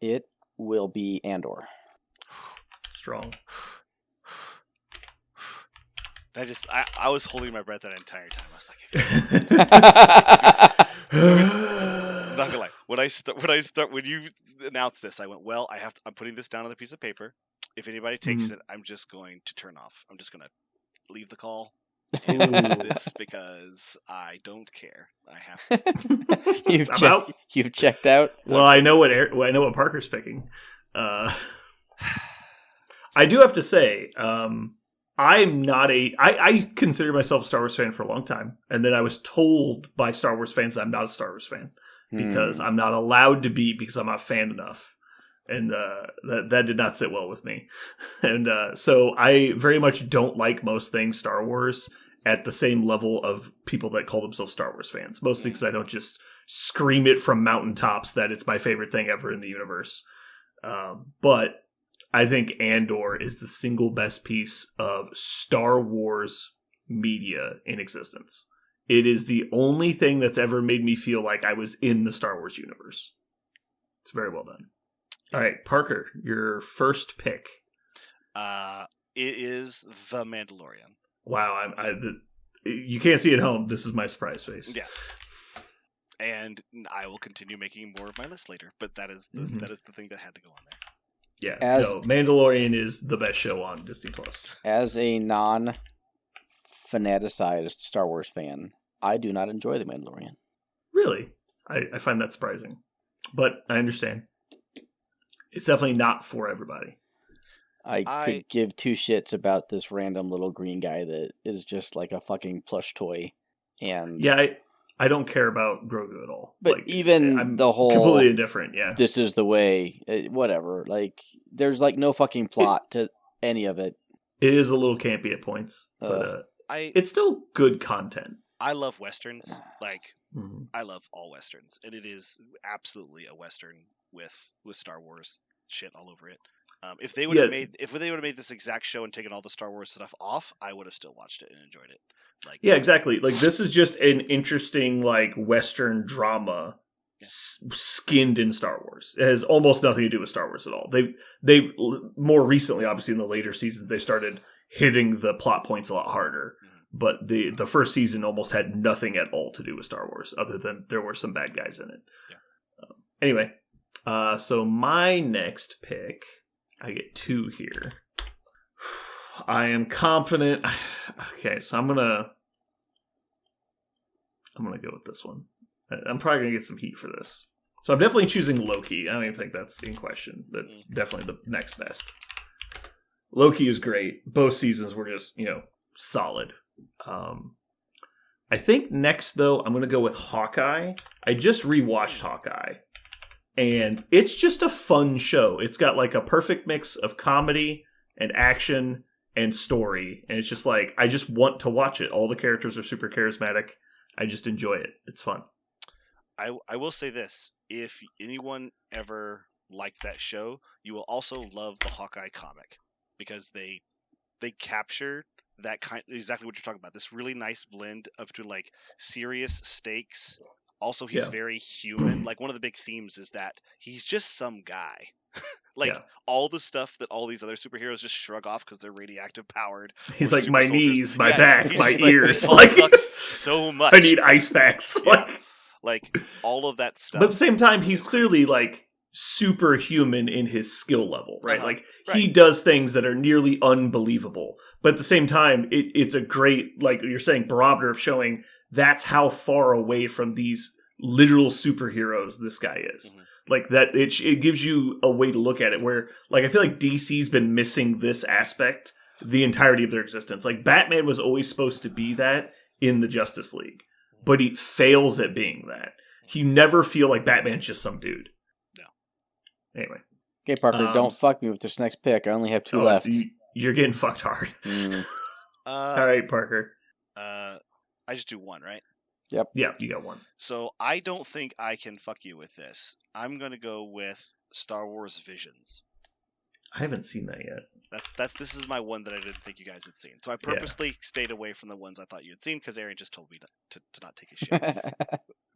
Speaker 3: It will be Andor.
Speaker 1: Strong.
Speaker 2: I was holding my breath that entire time. I was like, not gonna lie. When you announced this, I went, well, I'm putting this down on a piece of paper. If anybody takes it, I'm just going to turn off. I'm just gonna leave the call. This because I don't care. I have.
Speaker 3: You've checked out.
Speaker 1: Well, I know what Parker's picking. I do have to say, I'm not I consider myself a Star Wars fan for a long time, and then I was told by Star Wars fans I'm not a Star Wars fan because I'm not allowed to be because I'm not fan enough. And that did not sit well with me. And so I very much don't like most things Star Wars at the same level of people that call themselves Star Wars fans. Mostly because I don't just scream it from mountaintops that it's my favorite thing ever in the universe. But I think Andor is the single best piece of Star Wars media in existence. It is the only thing that's ever made me feel like I was in the Star Wars universe. It's very well done. All right, Parker, your first pick.
Speaker 2: It is The Mandalorian.
Speaker 1: Wow, you can't see it at home. This is my surprise face.
Speaker 2: Yeah, and I will continue making more of my list later. But that is the thing that had to go on there.
Speaker 1: Yeah, Mandalorian is the best show on Disney Plus.
Speaker 3: As a non-fanaticized Star Wars fan, I do not enjoy The Mandalorian.
Speaker 1: Really? I find that surprising, but I understand. It's definitely not for everybody.
Speaker 3: I could give two shits about this random little green guy that is just like a fucking plush toy. And
Speaker 1: yeah, I don't care about Grogu at all.
Speaker 3: But even
Speaker 1: I'm
Speaker 3: the whole
Speaker 1: completely indifferent. Yeah,
Speaker 3: this is the way. Whatever. Like, there's like no fucking plot to any of it.
Speaker 1: It is a little campy at points, but it's still good content.
Speaker 2: I love westerns. I love all westerns, and it is absolutely a western with Star Wars shit all over it. If they would have made this exact show and taken all the Star Wars stuff off, I would have still watched it and enjoyed it.
Speaker 1: Yeah, exactly. Like, this is just an interesting western drama skinned in Star Wars. It has almost nothing to do with Star Wars at all. They more recently, obviously in the later seasons, they started hitting the plot points a lot harder. But the first season almost had nothing at all to do with Star Wars, other than there were some bad guys in it. Yeah. Anyway, so my next pick, I get 2 here. I am confident. Okay, so I'm gonna go with this one. I'm probably gonna get some heat for this. So I'm definitely choosing Loki. I don't even think that's in question. That's definitely the next best. Loki is great. Both seasons were just, solid. I think next, though, I'm going to go with Hawkeye. I just rewatched Hawkeye, and it's just a fun show. It's got a perfect mix of comedy and action and story, and it's just I just want to watch it. All the characters are super charismatic. I just enjoy it. It's fun.
Speaker 2: I will say this. If anyone ever liked that show, you will also love the Hawkeye comic, because they capture that exactly what you're talking about. This really nice blend of between serious stakes. Also, he's very human. One of the big themes is that he's just some guy. All the stuff that all these other superheroes just shrug off because they're radioactive powered.
Speaker 1: He's like, my knees, my back, my ears.
Speaker 2: This all sucks so much.
Speaker 1: I need ice packs.
Speaker 2: All of that stuff.
Speaker 1: But at the same time, he's clearly superhuman in his skill level, right?
Speaker 2: Uh-huh.
Speaker 1: Like he does things that are nearly unbelievable, but at the same time, it's a great, like you're saying, barometer of showing that's how far away from these literal superheroes this guy is.
Speaker 2: Mm-hmm.
Speaker 1: Like that, it gives you a way to look at it where, like, I feel like DC's been missing this aspect the entirety of their existence. Like Batman was always supposed to be that in the Justice League, but he fails at being that. You never feel like Batman's just some dude.
Speaker 2: No.
Speaker 1: Anyway.
Speaker 3: Okay, Parker, don't fuck me with this next pick. I only have 2 left.
Speaker 1: You're getting fucked hard. All right, Parker.
Speaker 2: I just do 1, right?
Speaker 3: Yep.
Speaker 1: Yeah, you got 1.
Speaker 2: So I don't think I can fuck you with this. I'm going to go with Star Wars Visions.
Speaker 1: I haven't seen that yet.
Speaker 2: This is my one that I didn't think you guys had seen. So I purposely stayed away from the ones I thought you had seen because Aaron just told me to not take his shit.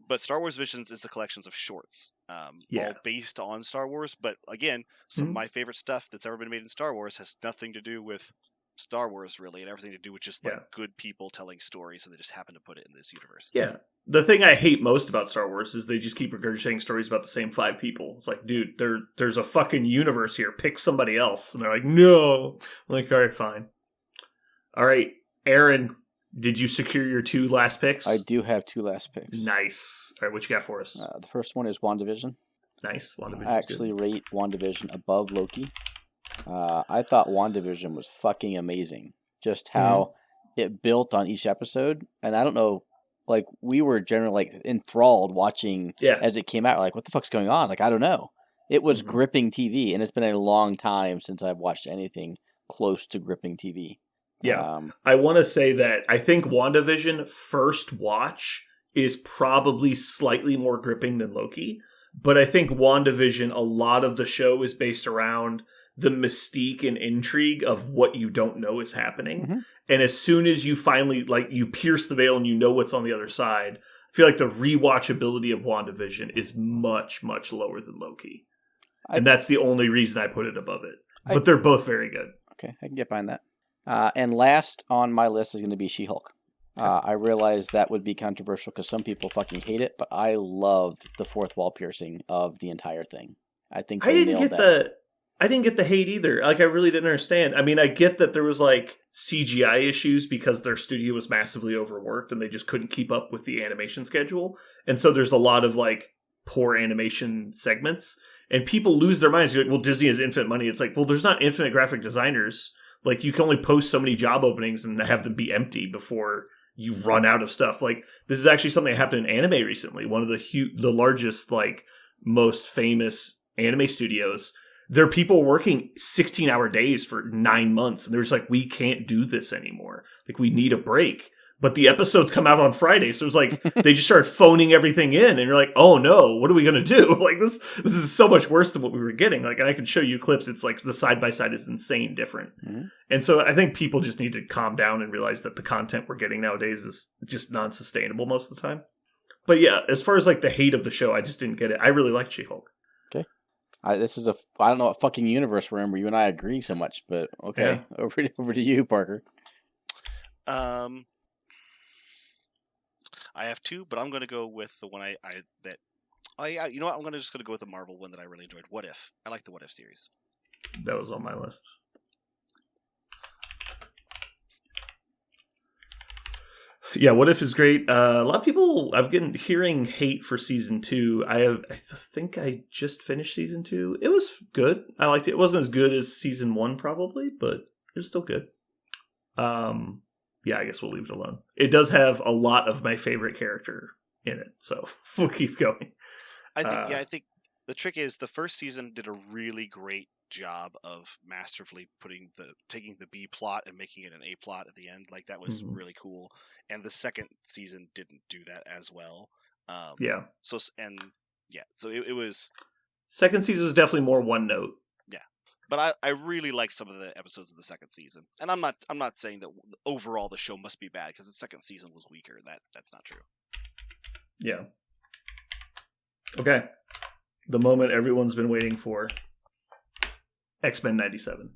Speaker 2: But Star Wars Visions is a collection of shorts, all based on Star Wars. But again, some of my favorite stuff that's ever been made in Star Wars has nothing to do with Star Wars, really, and everything to do with just like good people telling stories, and they just happen to put it in this universe.
Speaker 1: Yeah. The thing I hate most about Star Wars is they just keep regurgitating stories about the same 5 people. It's like, dude, there's a fucking universe here. Pick somebody else. And they're like, no. I'm like, all right, fine. All right, Aaron, did you secure your 2 last picks?
Speaker 3: I do have 2 last picks.
Speaker 1: Nice. All right, what you got for us?
Speaker 3: The first one is WandaVision.
Speaker 1: Nice. WandaVision.
Speaker 3: I actually rate WandaVision above Loki. I thought WandaVision was fucking amazing. Just how it built on each episode. And I don't know, like, we were generally like enthralled watching as it came out. Like, what the fuck's going on? Like, I don't know. It was gripping TV, and it's been a long time since I've watched anything close to gripping TV.
Speaker 1: Yeah. I want to say that I think WandaVision first watch is probably slightly more gripping than Loki. But I think WandaVision, a lot of the show is based around the mystique and intrigue of what you don't know is happening. Mm-hmm. And as soon as you finally, like, you pierce the veil and you know what's on the other side, I feel like the rewatchability of WandaVision is much, much lower than Loki. And that's the only reason I put it above it. But they're both very good.
Speaker 3: Okay, I can get behind that. And last on my list is going to be She-Hulk. I realize that would be controversial because some people fucking hate it, but I loved the fourth wall piercing of the entire thing. I think they nailed that.
Speaker 1: I didn't get the hate either. Like, I really didn't understand. I mean, I get that there was, like, CGI issues because their studio was massively overworked and they just couldn't keep up with the animation schedule. And so there's a lot of, like, poor animation segments. And people lose their minds. You're like, well, Disney has infinite money. It's like, well, there's not infinite graphic designers. Like, you can only post so many job openings and have them be empty before you run out of stuff. Like, this is actually something that happened in anime recently. One of the largest, like, most famous anime studios. There are people working 16-hour days for 9 months, and they're just like, we can't do this anymore. Like, we need a break. But the episodes come out on Friday, so it's like they just start phoning everything in, and you're like, oh no, what are we gonna do? Like, this is so much worse than what we were getting. Like, I can show you clips. It's like the side by side is insane different. Mm-hmm. And so I think people just need to calm down and realize that the content we're getting nowadays is just non-sustainable most of the time. But yeah, as far as like the hate of the show, I just didn't get it. I really liked She-Hulk.
Speaker 3: Okay. I don't know what fucking universe we're in where you and I agree so much, but okay. Yeah. Over to you, Parker.
Speaker 2: I have 2, but I'm going to go with the one you know what? I'm just going to go with the Marvel one that I really enjoyed. What If? I like the What If series.
Speaker 1: That was on my list. Yeah, What If is great. A lot of people, I've been hearing hate for season 2. I think I just finished season 2. It was good. I liked it. It wasn't as good as season 1 probably, but it was still good. Yeah, I guess we'll leave it alone. It does have a lot of my favorite character in it, so we'll keep going.
Speaker 2: I think the trick is the first season did a really great job of masterfully taking the B plot and making it an A plot at the end. Like, that was really cool. And the second season didn't do that as well. So it was. Second
Speaker 1: season was definitely more one note.
Speaker 2: Yeah, but I really liked some of the episodes of the second season. And I'm not saying that overall the show must be bad because the second season was weaker. That's not true.
Speaker 1: Yeah. Okay. The moment everyone's been waiting for. X-Men 97.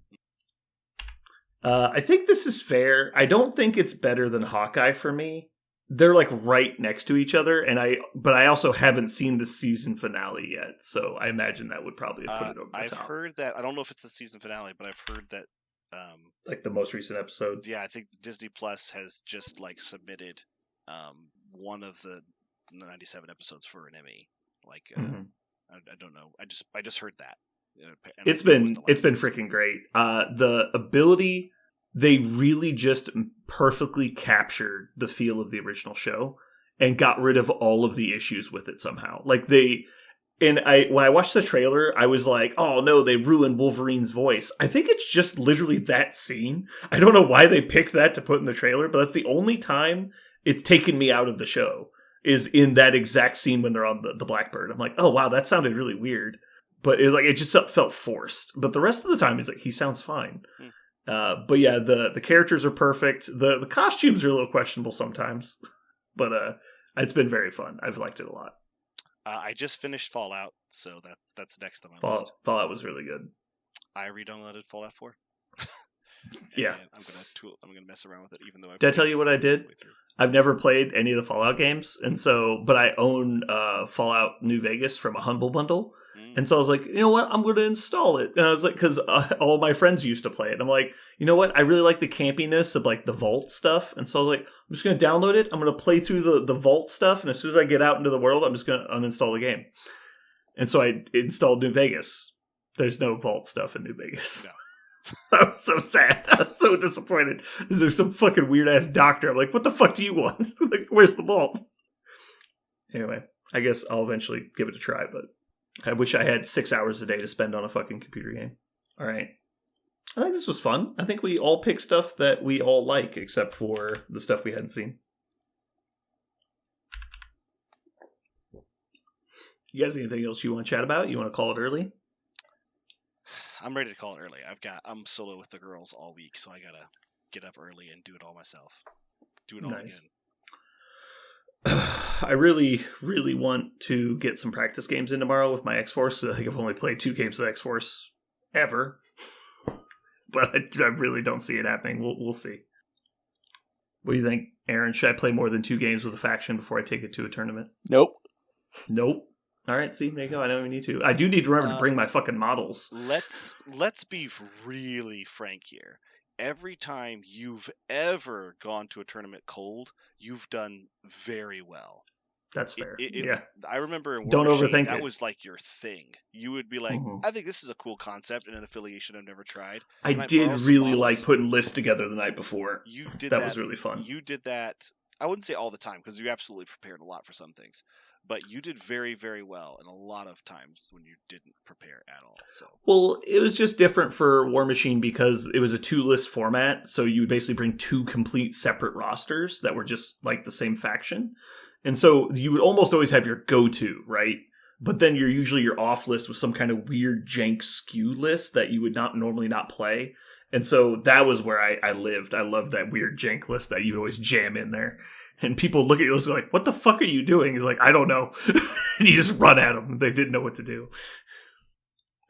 Speaker 1: I think this is fair. I don't think it's better than Hawkeye for me. they're like right next to each other, but I also haven't seen the season finale yet, so I imagine that would probably put it over the top.
Speaker 2: I've heard that. I don't know if it's the season finale, but I've heard that.
Speaker 1: Like the most recent episode.
Speaker 2: Yeah, I think Disney Plus has just like submitted one of the 97 episodes for an Emmy. Like I don't know. I just heard that.
Speaker 1: It's been freaking great. The ability, they really just perfectly captured the feel of the original show and got rid of all of the issues with it somehow. Like when I watched the trailer, I was like, oh no, they ruined Wolverine's voice. I think it's just literally that scene. I don't know why they picked that to put in the trailer, but that's the only time it's taken me out of the show, is in that exact scene when they're on the Blackbird. I'm like, oh wow, that sounded really weird. But it was like, it just felt forced. But the rest of the time, it's like, he sounds fine. But yeah, the characters are perfect. The costumes are a little questionable sometimes. But it's been very fun. I've liked it a lot.
Speaker 2: I just finished Fallout, so that's next on my list.
Speaker 1: Fallout was really good.
Speaker 2: I re-downloaded Fallout 4.
Speaker 1: Yeah,
Speaker 2: I'm gonna mess around with it, even though
Speaker 1: did I tell you what I did? I've never played any of the Fallout games, and so, but I own Fallout New Vegas from a Humble Bundle, and so I was like, you know what, I'm going to install it. And I was like, because all my friends used to play it, and I'm like, you know what, I really like the campiness of like the vault stuff, and so I was like, I'm just going to download it. I'm going to play through the vault stuff, and as soon as I get out into the world, I'm just going to uninstall the game. And so I installed New Vegas. There's no vault stuff in New Vegas. No. I was so sad. I was so disappointed. There's some fucking weird ass doctor. I'm like, what the fuck do you want? Like, where's the vault? Anyway, I guess I'll eventually give it a try, but I wish I had 6 hours a day to spend on a fucking computer game. All right. I think this was fun. I think we all picked stuff that we all like, except for the stuff we hadn't seen. You guys, anything else you want to chat about? You want to call it early?
Speaker 2: I'm ready to call it early. I'm solo with the girls all week, so I gotta get up early and do it all myself. Do it all again.
Speaker 1: I really, really want to get some practice games in tomorrow with my X-Force, because I think I've only played 2 games of X-Force ever. But I really don't see it happening. We'll see. What do you think, Aaron? Should I play more than 2 games with a faction before I take it to a tournament?
Speaker 3: Nope.
Speaker 1: All right, see, there you go. I don't even need to. I do need to remember to bring my fucking models.
Speaker 2: Let's be really frank here. Every time you've ever gone to a tournament cold, you've done very well.
Speaker 1: That's fair. Yeah.
Speaker 2: I remember in
Speaker 1: Don't overthink
Speaker 2: that
Speaker 1: it.
Speaker 2: was like your thing. You would be like, I think this is a cool concept and an affiliation I've never tried.
Speaker 1: I did really like putting lists together the night before.
Speaker 2: You did
Speaker 1: that. That was really fun.
Speaker 2: You did that. I wouldn't say all the time, because you absolutely prepared a lot for some things. But you did very, very well in a lot of times when you didn't prepare at all. So,
Speaker 1: well, it was just different for War Machine because it was a 2-list format. So you would basically bring 2 complete separate rosters that were just like the same faction. And so you would almost always have your go-to, right? But then your off list was some kind of weird jank skew list that you would not normally not play. And so that was where I lived. I loved that weird jank list that you'd always jam in there. And people look at you and like, what the fuck are you doing? He's like, I don't know. And you just run at them. They didn't know what to do.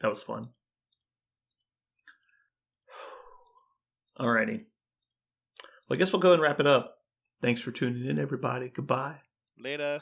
Speaker 1: That was fun. Alrighty. Well, I guess we'll go and wrap it up. Thanks for tuning in, everybody. Goodbye.
Speaker 2: Later.